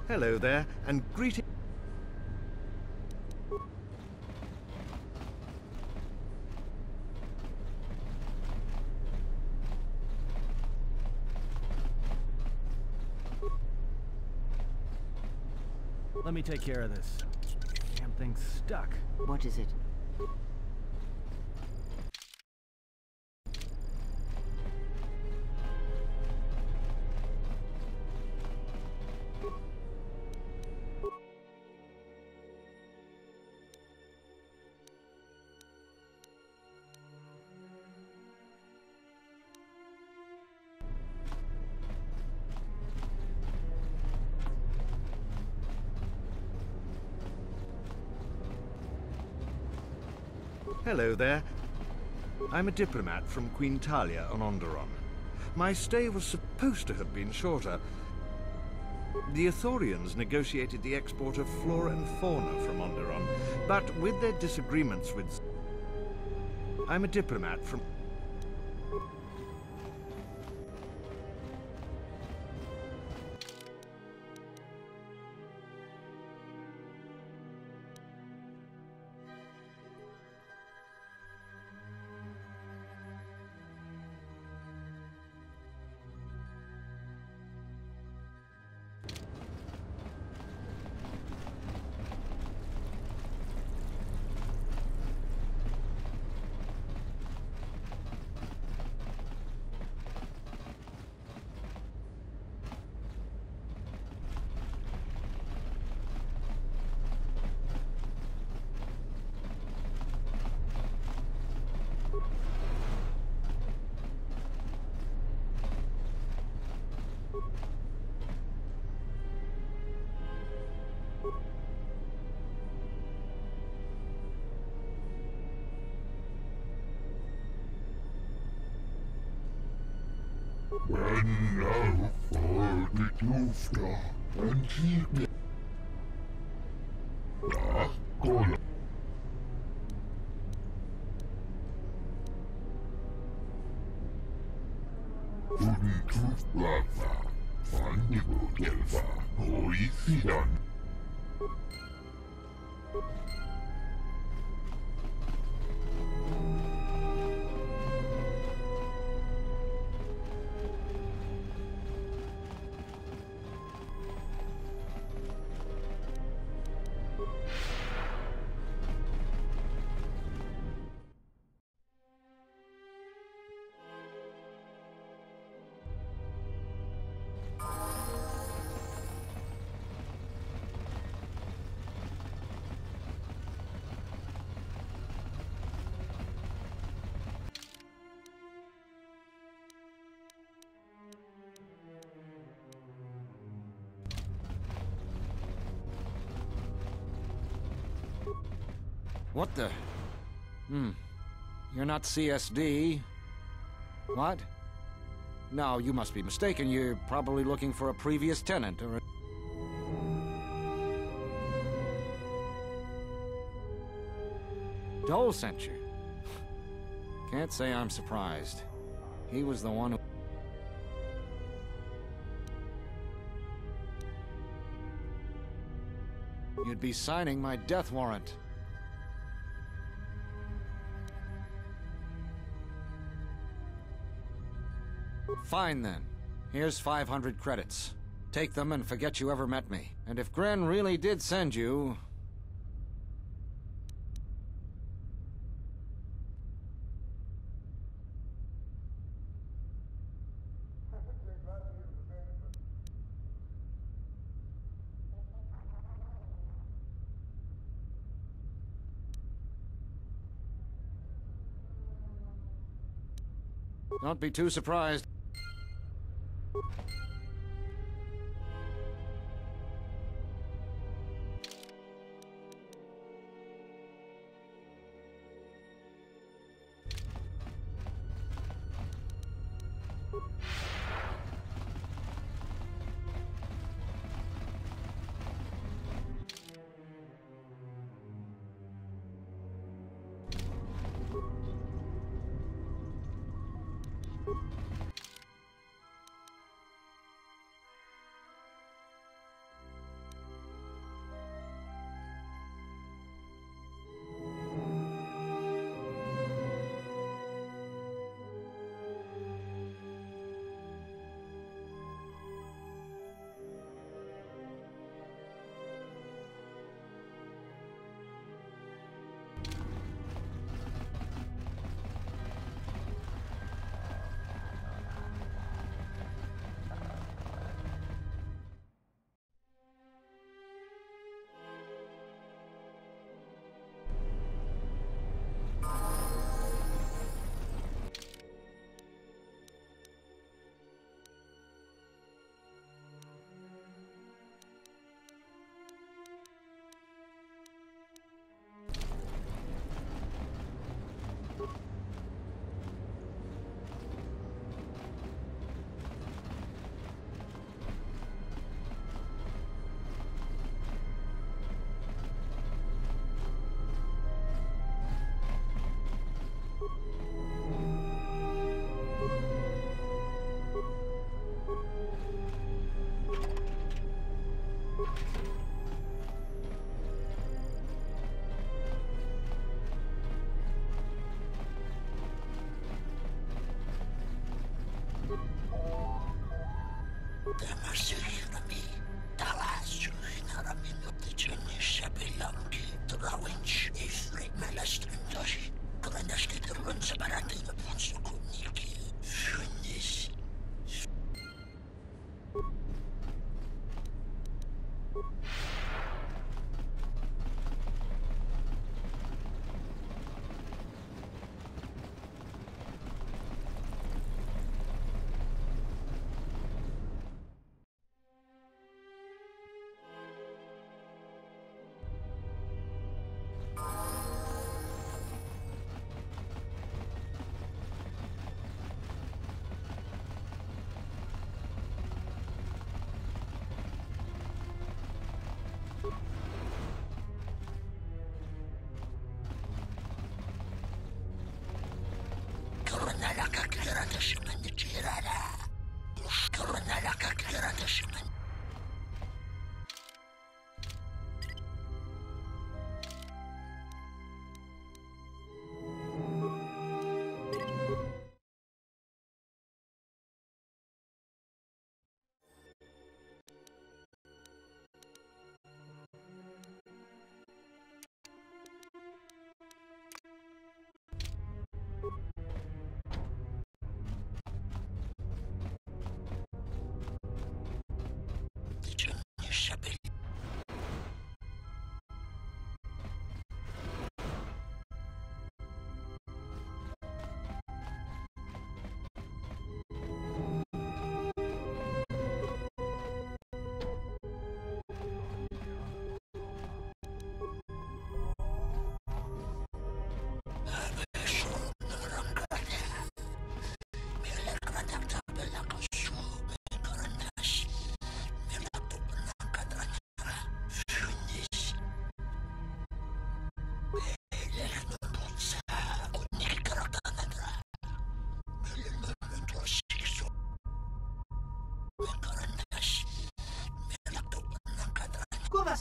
Hello there, and greetings. Let me take care of this. Damn thing's stuck. What is it? Hello there. I'm a diplomat from Queen Talia on Onderon. My stay was supposed to have been shorter. The Ithorians negotiated the export of flora and fauna from Onderon, but with their disagreements with... I'm a diplomat from... now for the Klufter and keep me. Kolla. Tunnitruplava, fannimutelva, hoisidan. What the? You're not CSD. What? No, you must be mistaken. You're probably looking for a previous tenant or a... Dole sent you. Can't say I'm surprised. He was the one who... You'd be signing my death warrant. Fine then. Here's 500 credits. Take them and forget you ever met me. And if Gren really did send you... Don't be too surprised.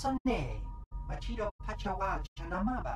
Sonne, Machido Pachawa Chanamaba.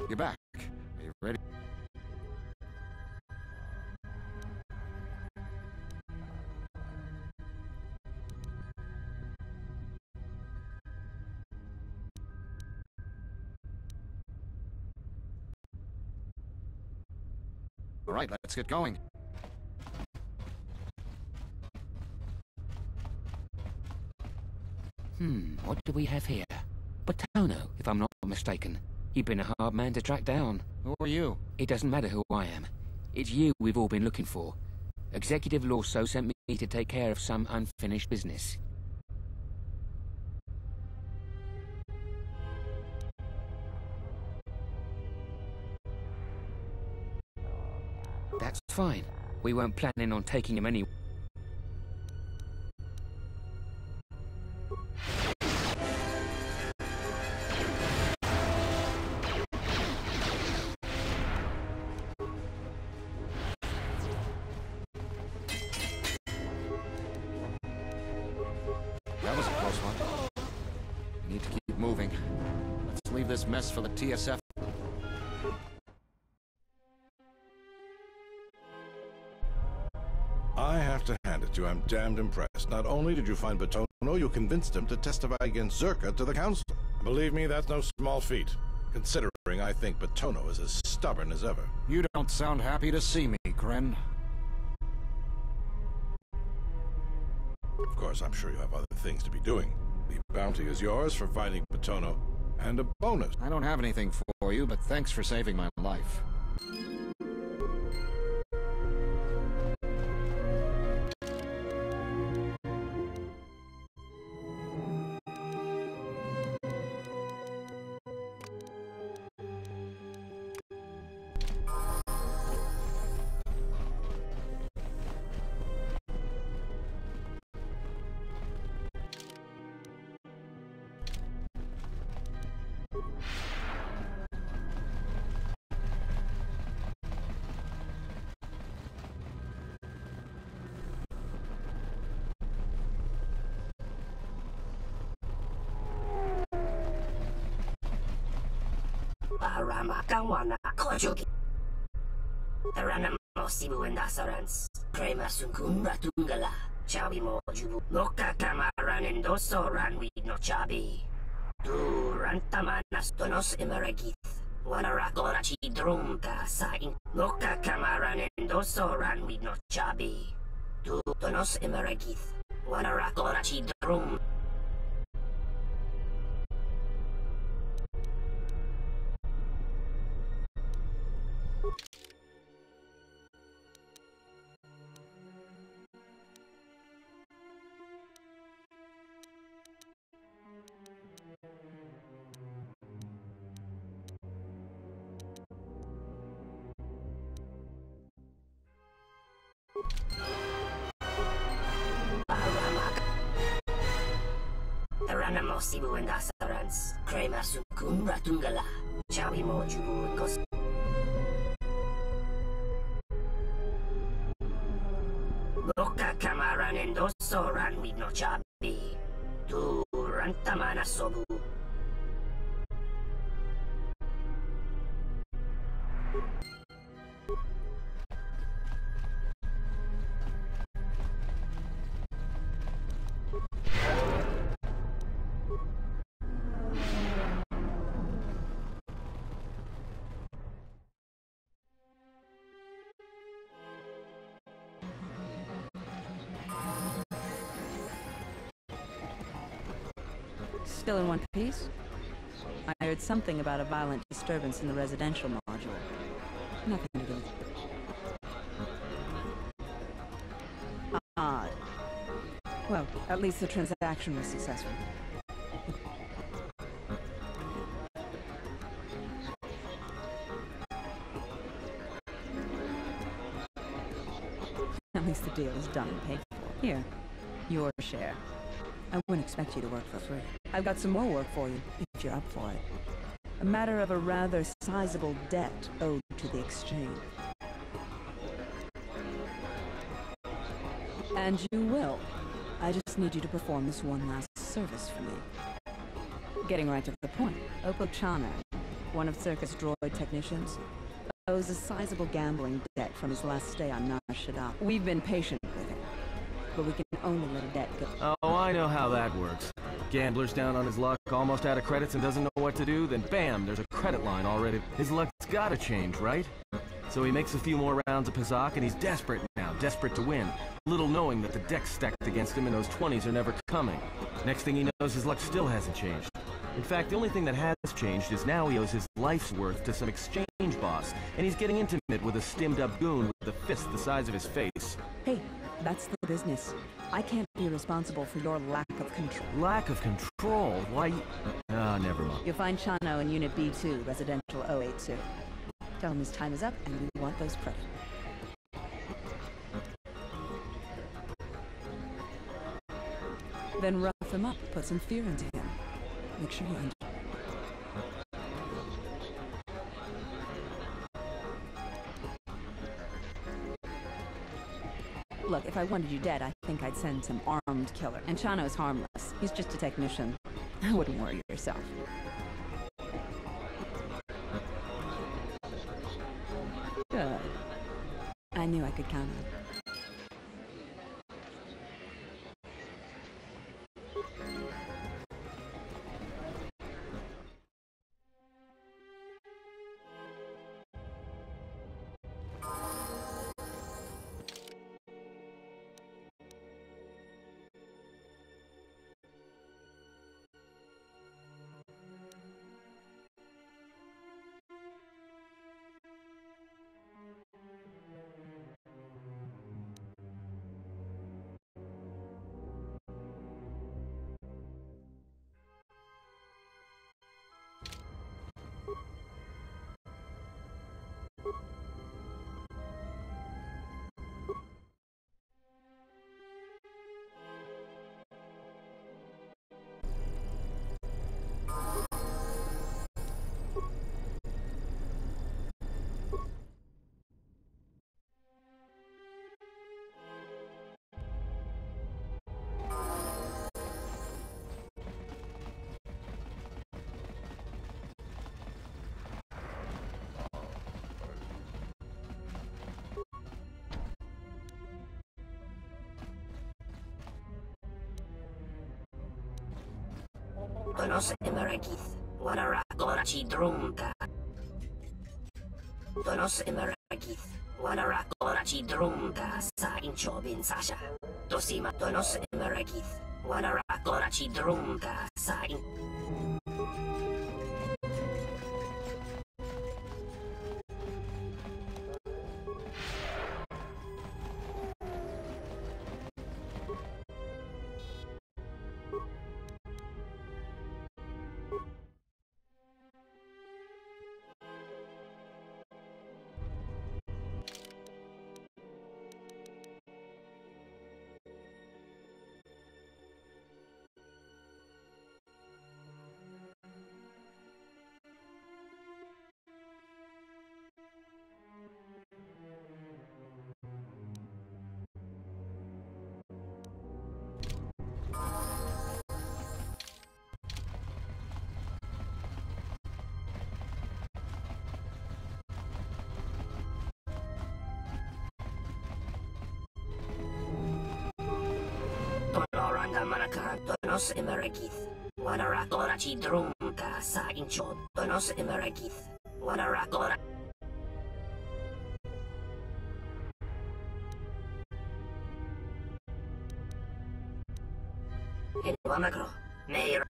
You're back. Are you ready? All right, let's get going. What do we have here? Batono, if I'm not mistaken. You've been a hard man to track down. Who are you? It doesn't matter who I am. It's you we've all been looking for. Executive Lorso sent me to take care of some unfinished business. That's fine. We weren't planning on taking him anyway. That was a close one. We need to keep moving. Let's leave this mess for the TSF. I have to hand it to you, I'm damned impressed. Not only did you find Batono, you convinced him to testify against Zerka to the council. Believe me, that's no small feat, considering I think Batono is as stubborn as ever. You don't sound happy to see me, Kren. Of course, I'm sure you have other things to be doing. The bounty is yours for finding Paetono, and a bonus. I don't have anything for you, but thanks for saving my life. Kawana Kojoki Taranamo Sibu and Asarans Krema Sunkun Ratungala Chabi Mojubu Loka Kamaran and Doso Ran with no Chabi Tu Rantamanas Donos Emeragith Wanarakorachi Drumka Sain Loka Kamaran and Doso Ran with no Chabi Tu Donos Emeragith Wanarakorachi Drum. Taranamo Sibu and Asarans Krema Sunkun Ratungala Chabi Mojubu and Gos Loka Kamaran and Doso Ran with no Chabi Tu Rantamana Sobu. Still in one piece? I heard something about a violent disturbance in the residential module. Nothing to do with it. Odd. Well, at least the transaction was successful. At least the deal is done and paid for. Here, your share. I wouldn't expect you to work for free. I've got some more work for you, if you're up for it. A matter of a rather sizable debt owed to the exchange. And you will. I just need you to perform this one last service for me. Getting right to the point, Opal Chana, one of Circus droid technicians, owes a sizable gambling debt from his last stay on Nar Shaddaa. We've been patient with him, but we can only let a debt go. Oh, I know how that works. Gambler's down on his luck, almost out of credits and doesn't know what to do, then bam, there's a credit line already. His luck's gotta change, right? So he makes a few more rounds of Pazak and he's desperate now, desperate to win. Little knowing that the deck's stacked against him and those 20s are never coming. Next thing he knows, his luck still hasn't changed. In fact, the only thing that has changed is now he owes his life's worth to some exchange boss, and he's getting intimate with a stimmed-up goon with a fist the size of his face. Hey, that's the business. I can't be responsible for your lack of control. Lack of control? Why? Ah, never mind. You'll find Chano in Unit B2, Residential 082. Tell him his time is up, and we want those credits. Then rough him up, put some fear into him. Make sure you understand. Look, if I wanted you dead, I think I'd send some armed killer. And Chano's harmless. He's just a technician. I wouldn't worry yourself. Good. I knew I could count on it. Donos Emerekith, Wanarakorachi Drumka. Donos Emerekith, Wanarakorachi Drumka, Sa Inchobin Sasha. Dosima Donos Emerekith, Wanarakorachi Drumka, Sa in. Tonoranda Manaka, Donos Emerekith, Wanarakorachi Drumka, Sa Incho, Donos Emerekith, Wanarakora. In Wamakro, Mayor.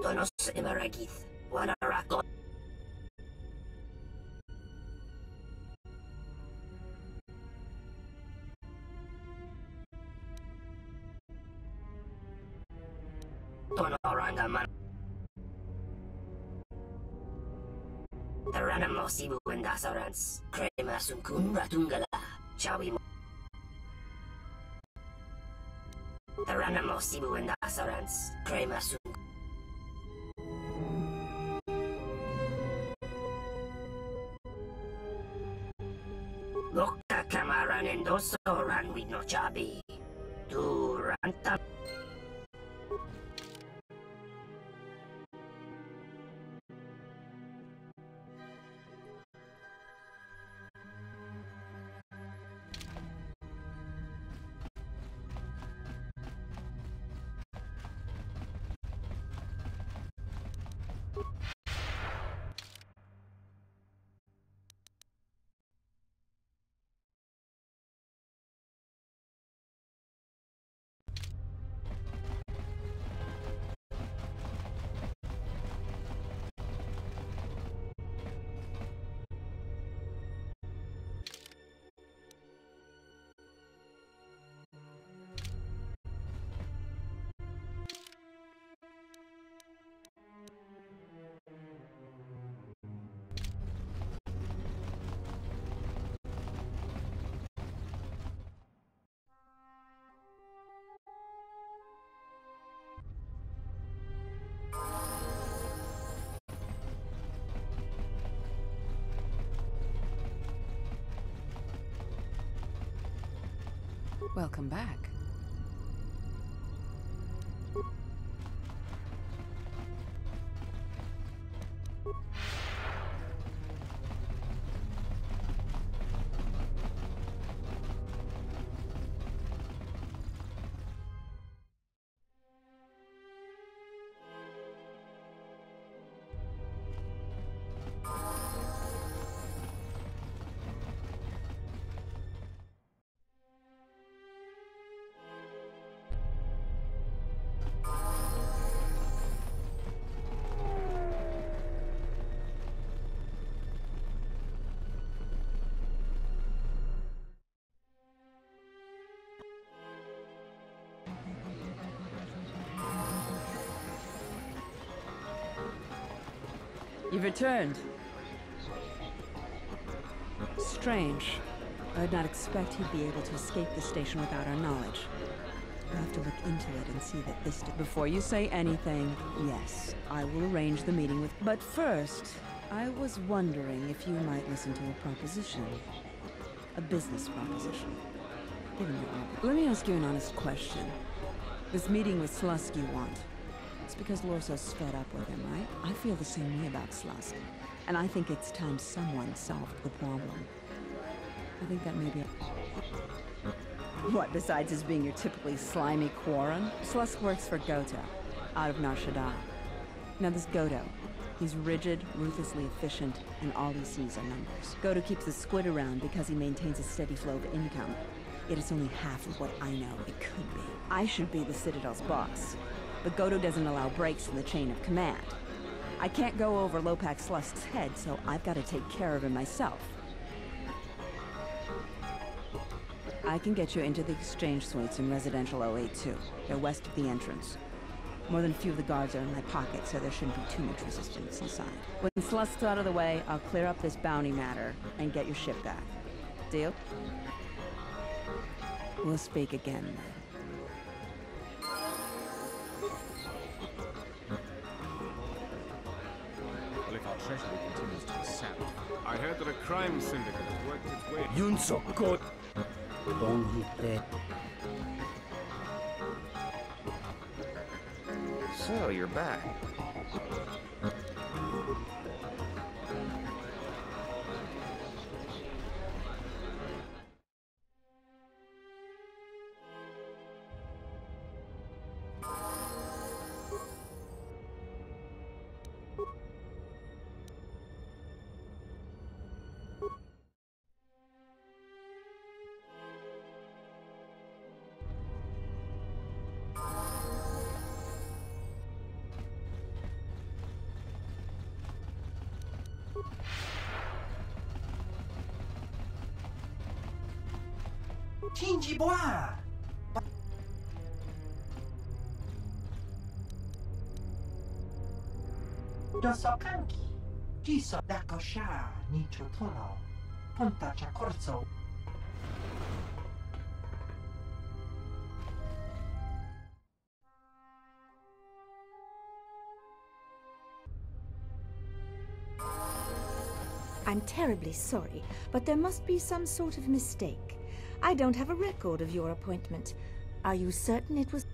Donos Emerekith, Wanarako. Tonoranda Man. Taranamo Sibu and Dasarans, Krema Sunkun Ratungala, Chawi. Taranamo Sibu and Dasarans, Krema Sunk. Loka Kamaran and Doso ran with no Chabi. Duranta. Welcome back. You've returned. Strange. I would not expect he'd be able to escape the station without our knowledge. You have to look into it and see that this... Before you say anything, yes, I will arrange the meeting with... But first, I was wondering if you might listen to a proposition. A business proposition. Given your obvious... Let me ask you an honest question. This meeting with Slusk you want. It's because Lorso's fed up with him, right? I feel the same way about Slusk. And I think it's time someone solved the problem. I think that may be... What, besides his being your typically slimy Quarren? Slusk works for Goto, out of Nar Shaddaa. Now this Goto, he's rigid, ruthlessly efficient, and all he sees are numbers. Goto keeps the squid around because he maintains a steady flow of income. Yet it's only half of what I know it could be. I should be the Citadel's boss, but Goto doesn't allow breaks in the chain of command. I can't go over Lopak Slusk's head, so I've got to take care of him myself. I can get you into the exchange suites in Residential 082. They're west of the entrance. More than a few of the guards are in my pocket, so there shouldn't be too much resistance inside. When Slusk's out of the way, I'll clear up this bounty matter and get your ship back. Deal? We'll speak again then. Well, if our treasury continues to be sapped... I heard that a crime syndicate has worked its way... Yunso, good. Don't hit that. So, you're back. Jinjibois! Dosokanki, Jiso Dakosha, Nicho Tolo, Punta Chakorzo. I'm terribly sorry, but there must be some sort of mistake. I don't have a record of your appointment. Are you certain it was...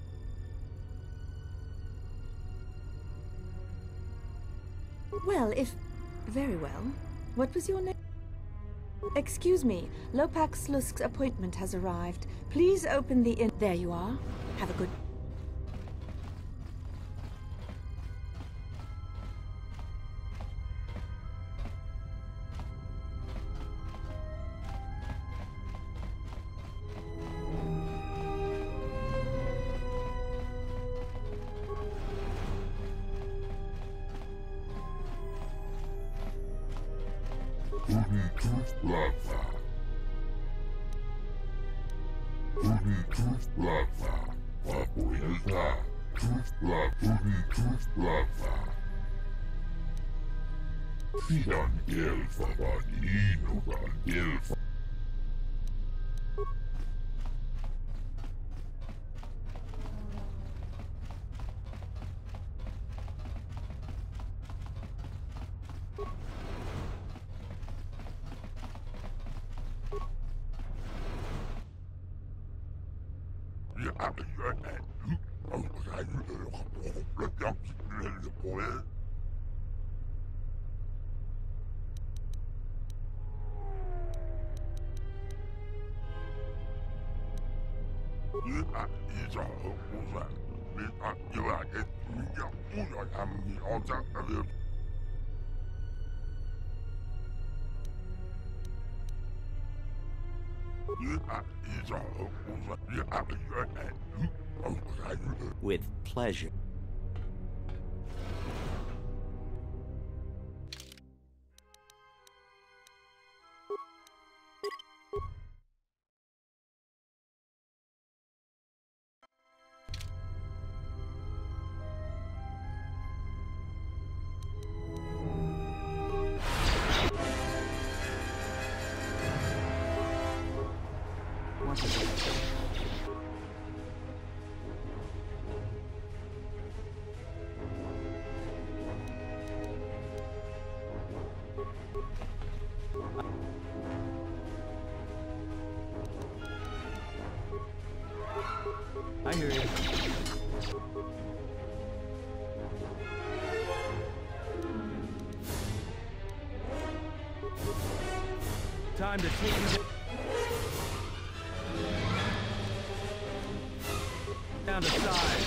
Well, if... Very well. What was your name? Excuse me. Lopak Slusk's appointment has arrived. Please open the in... There you are. Have a good... With pleasure. I hear you. Time to take you down to size.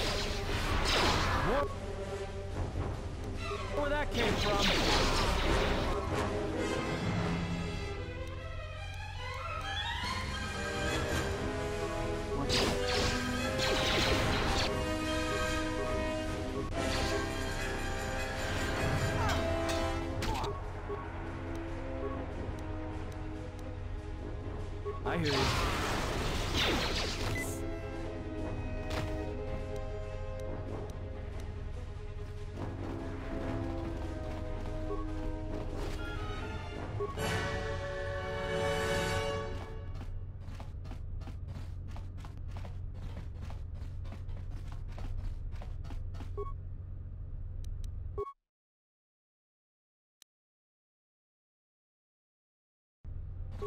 Where that came from? I hear you.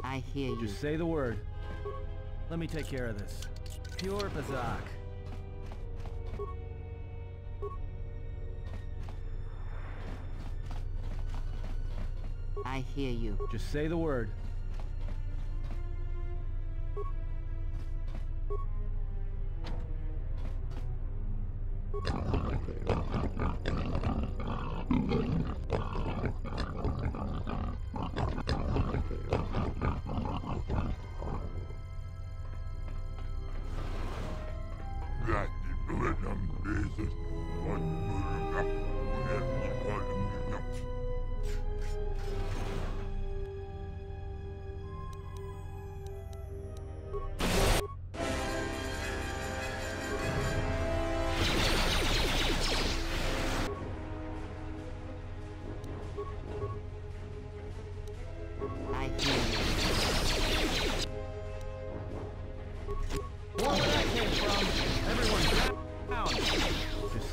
I hear you. Just say the word. Let me take care of this. Pure Bazak. I hear you. Just say the word.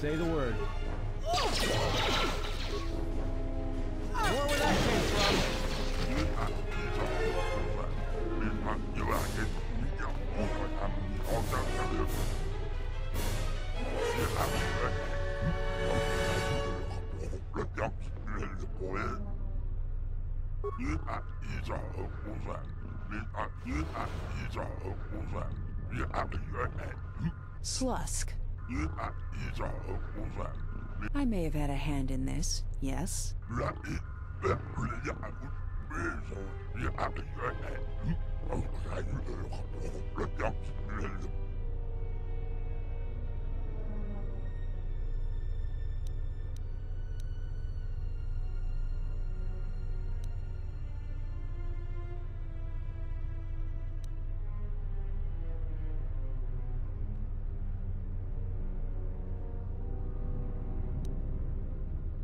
Say the word. More where that came from. Slusk. I may have had a hand in this, yes?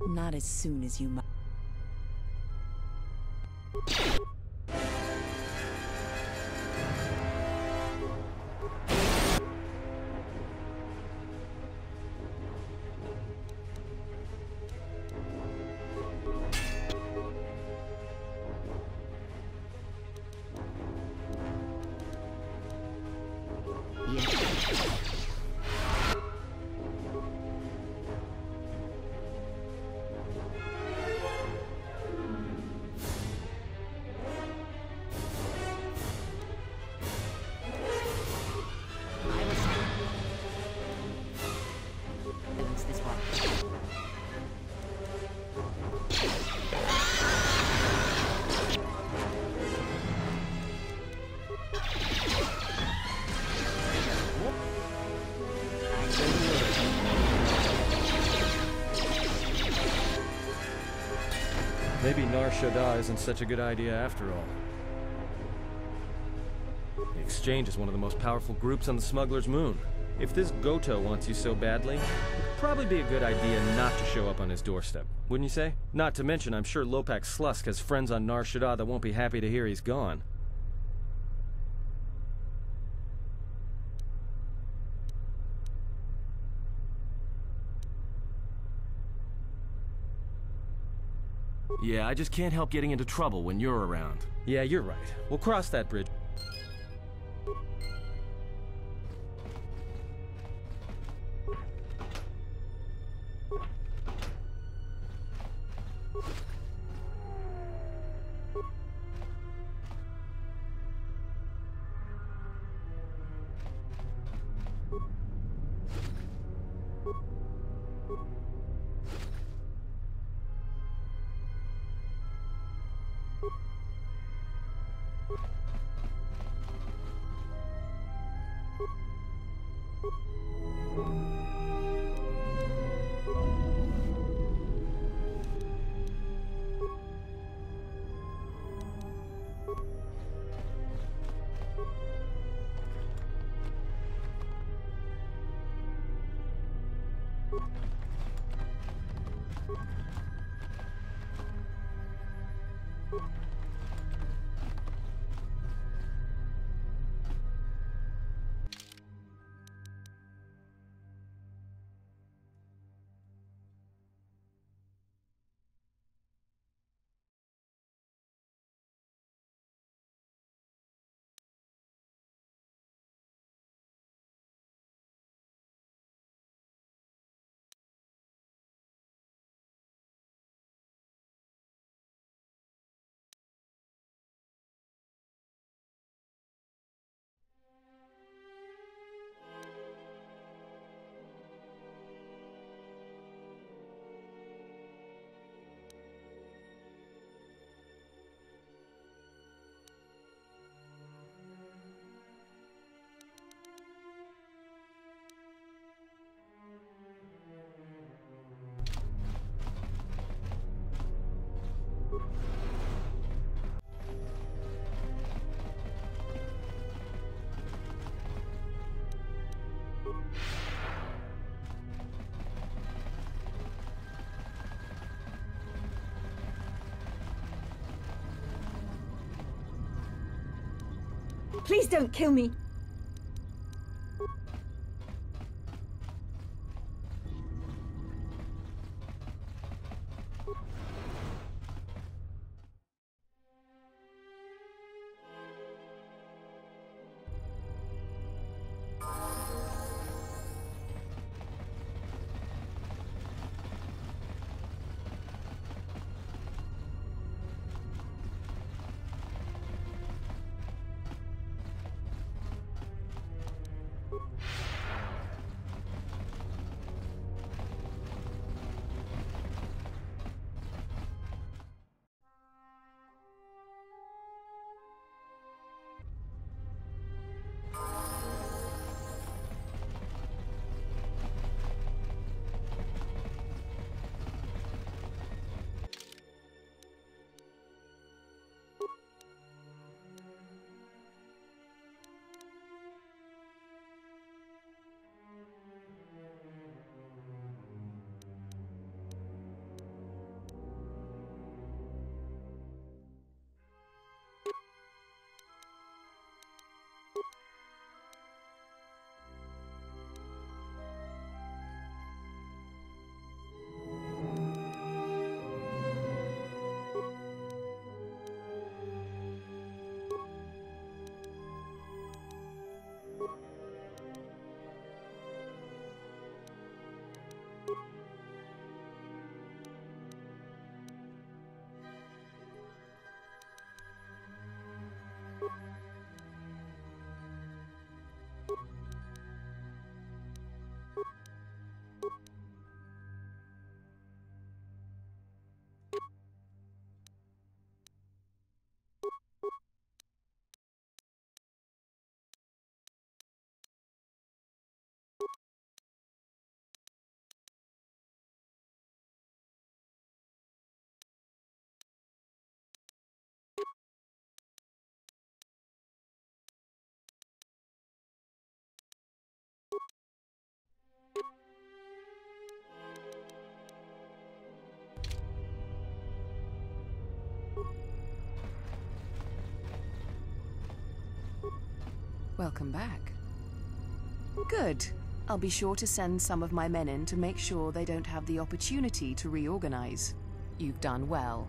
Not as soon as you might. Maybe Nar Shaddaa isn't such a good idea after all. The Exchange is one of the most powerful groups on the Smuggler's Moon. If this Goto wants you so badly, it'd probably be a good idea not to show up on his doorstep, wouldn't you say? Not to mention, I'm sure Lopak Slusk has friends on Nar Shaddaa that won't be happy to hear he's gone. Yeah, I just can't help getting into trouble when you're around. Yeah, you're right. We'll cross that bridge. Please don't kill me. Welcome back. Good. I'll be sure to send some of my men in to make sure they don't have the opportunity to reorganize. You've done well.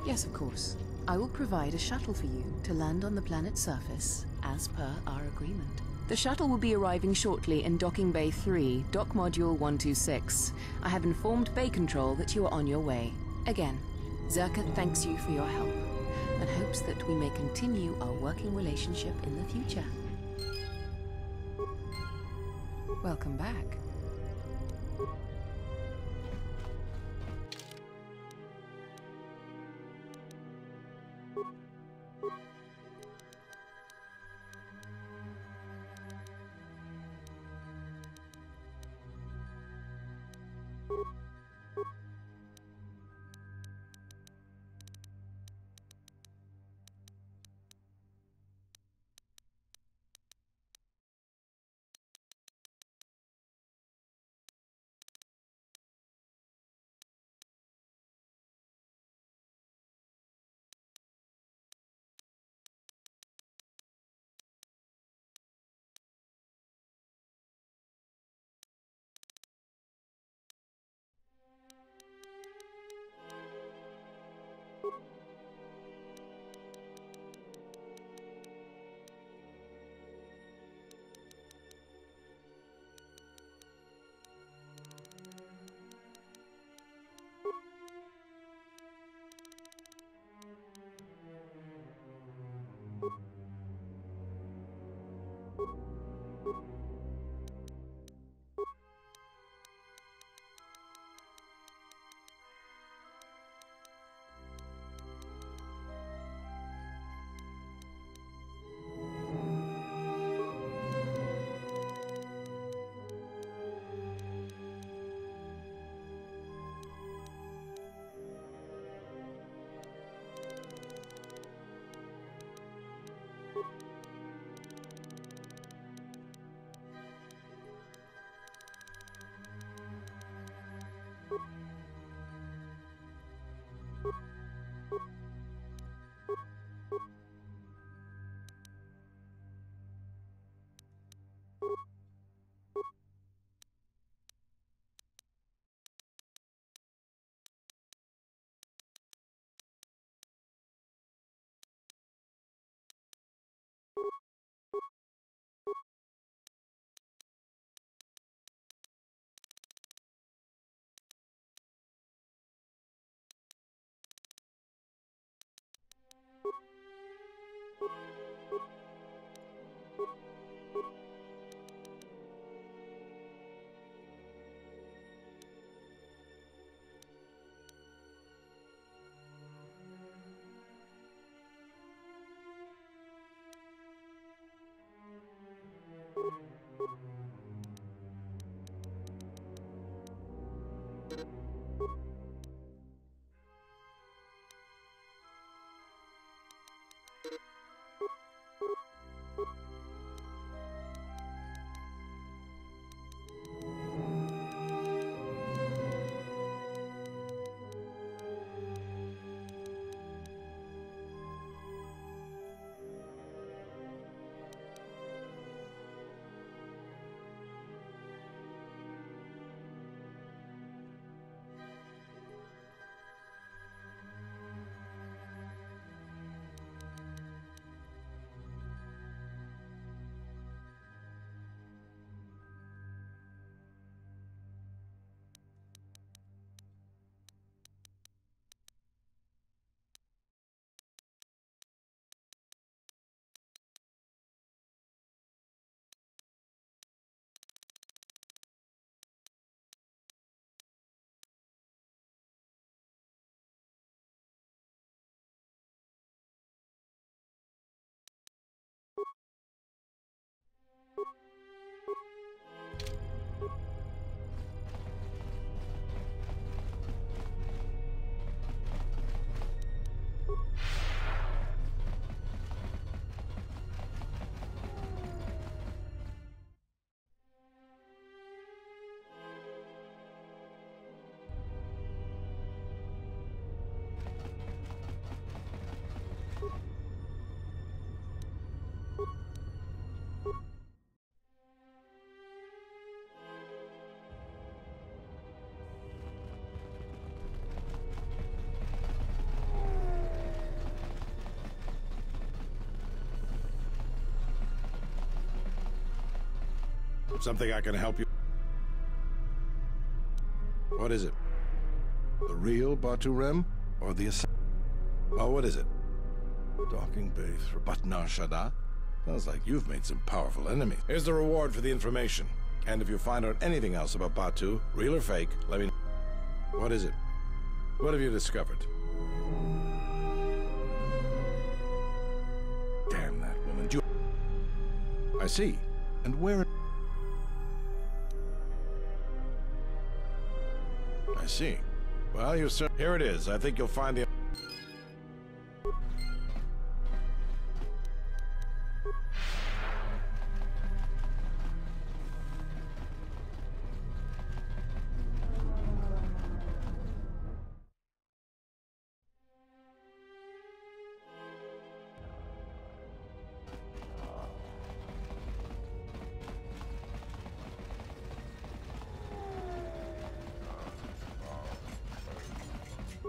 Yes, of course. I will provide a shuttle for you to land on the planet's surface, as per our agreement. The shuttle will be arriving shortly in Docking Bay 3, Dock Module 126. I have informed Bay Control that you are on your way. Again, Zerka thanks you for your help, and hopes that we may continue our working relationship in the future. Welcome back. Something I can help you? What is it? The real Batu Rem? Or the Oh, what is it? Docking bay through Batnar Shada? Sounds like you've made some powerful enemies. Here's the reward for the information. And if you find out anything else about Batu, real or fake, let me know. What is it? What have you discovered? Damn that woman. I see. And where... I see. Well, you sir. Here it is. I think you'll find the...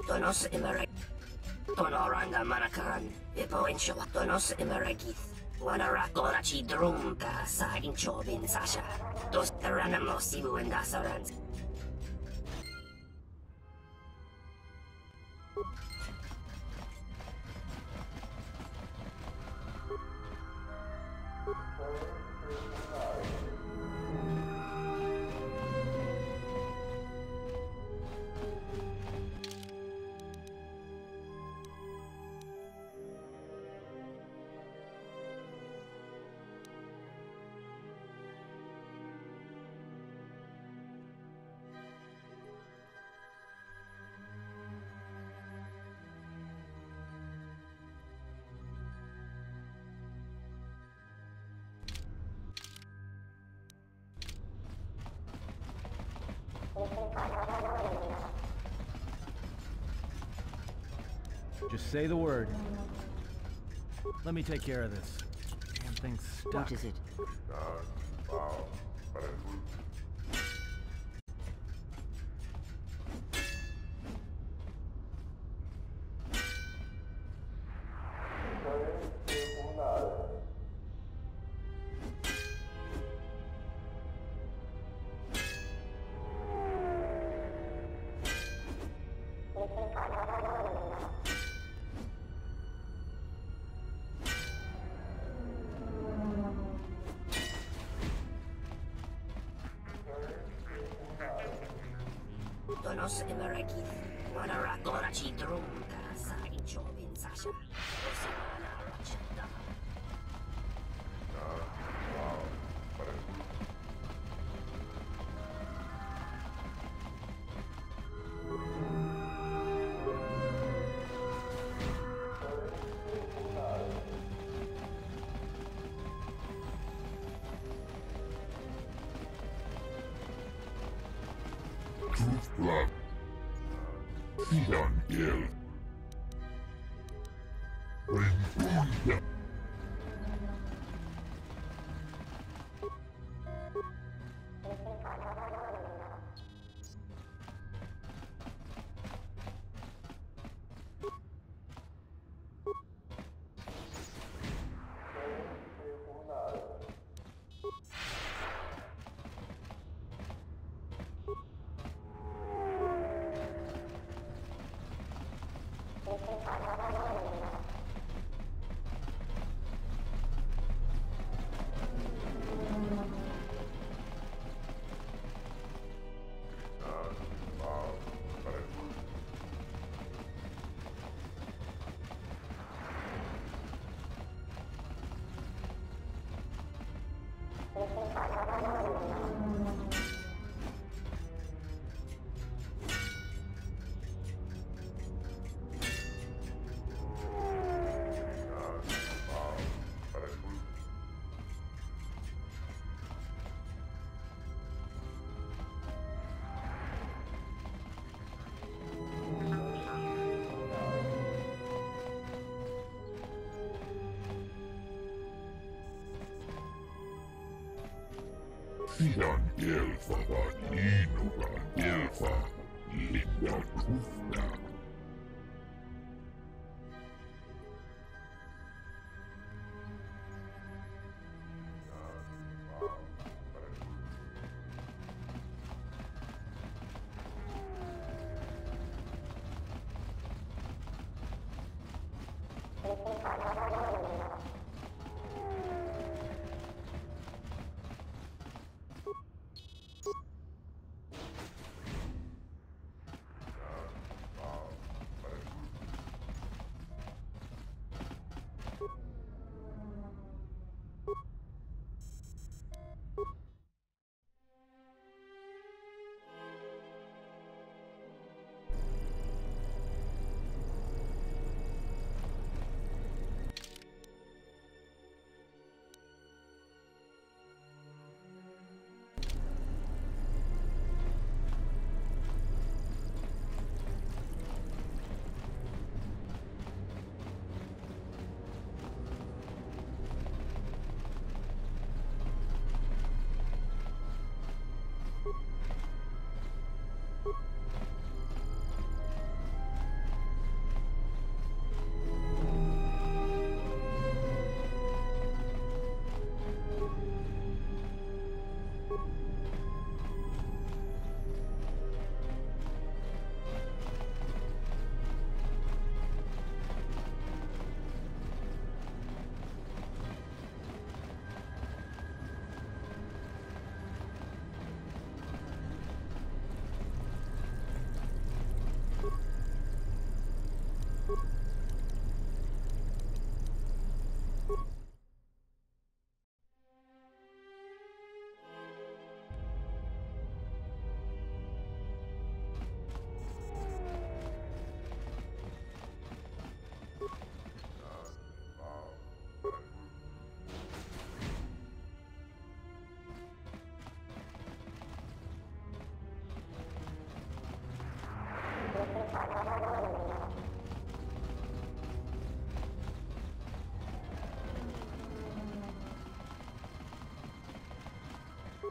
Tonos imereg. Tonoranga manakaran. Ipo inshawa. Tonos imeregith. Wanara gorachi drumka sa incho bin sasha. Dos teranamo sibu and dasarans. Just say the word. Let me take care of this. Damn thing's stuck. What is it? Tonos imeregi. Wanara gorachi drumka sa incho bin sasha. Osimana rachada. Toothbrush. Sidan Gil. Rinduya. Sidan Gelfa var Linuga Gelfa. Linda Tufna.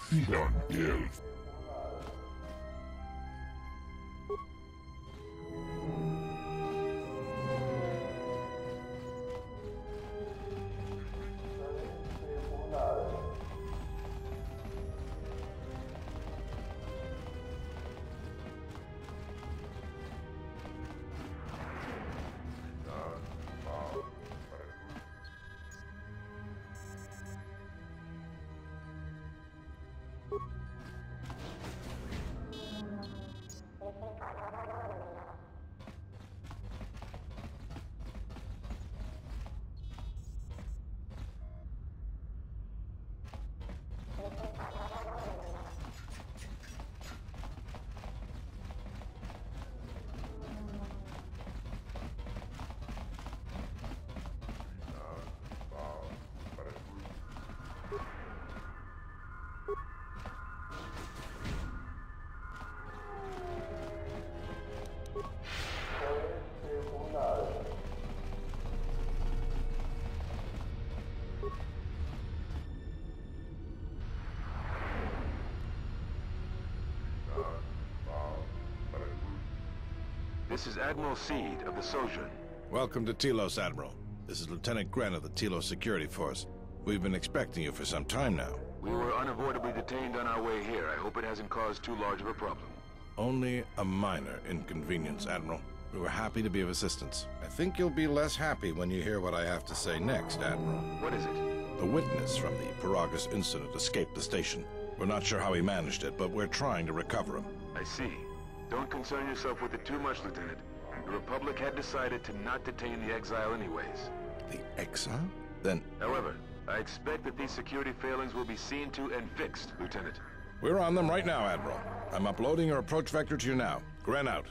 Sidan Gelfa. This is Admiral Seed of the Sojourn. Welcome to Telos, Admiral. This is Lieutenant Gren of the Telos Security Force. We've been expecting you for some time now. We were unavoidably detained on our way here. I hope it hasn't caused too large of a problem. Only a minor inconvenience, Admiral. We were happy to be of assistance. I think you'll be less happy when you hear what I have to say next, Admiral. What is it? The witness from the Paragus incident escaped the station. We're not sure how he managed it, but we're trying to recover him. I see. Don't concern yourself with it too much, Lieutenant. The Republic had decided to not detain the exile anyways. The exile? Then... However, I expect that these security failings will be seen to and fixed, Lieutenant. We're on them right now, Admiral. I'm uploading your approach vector to you now. Gren out.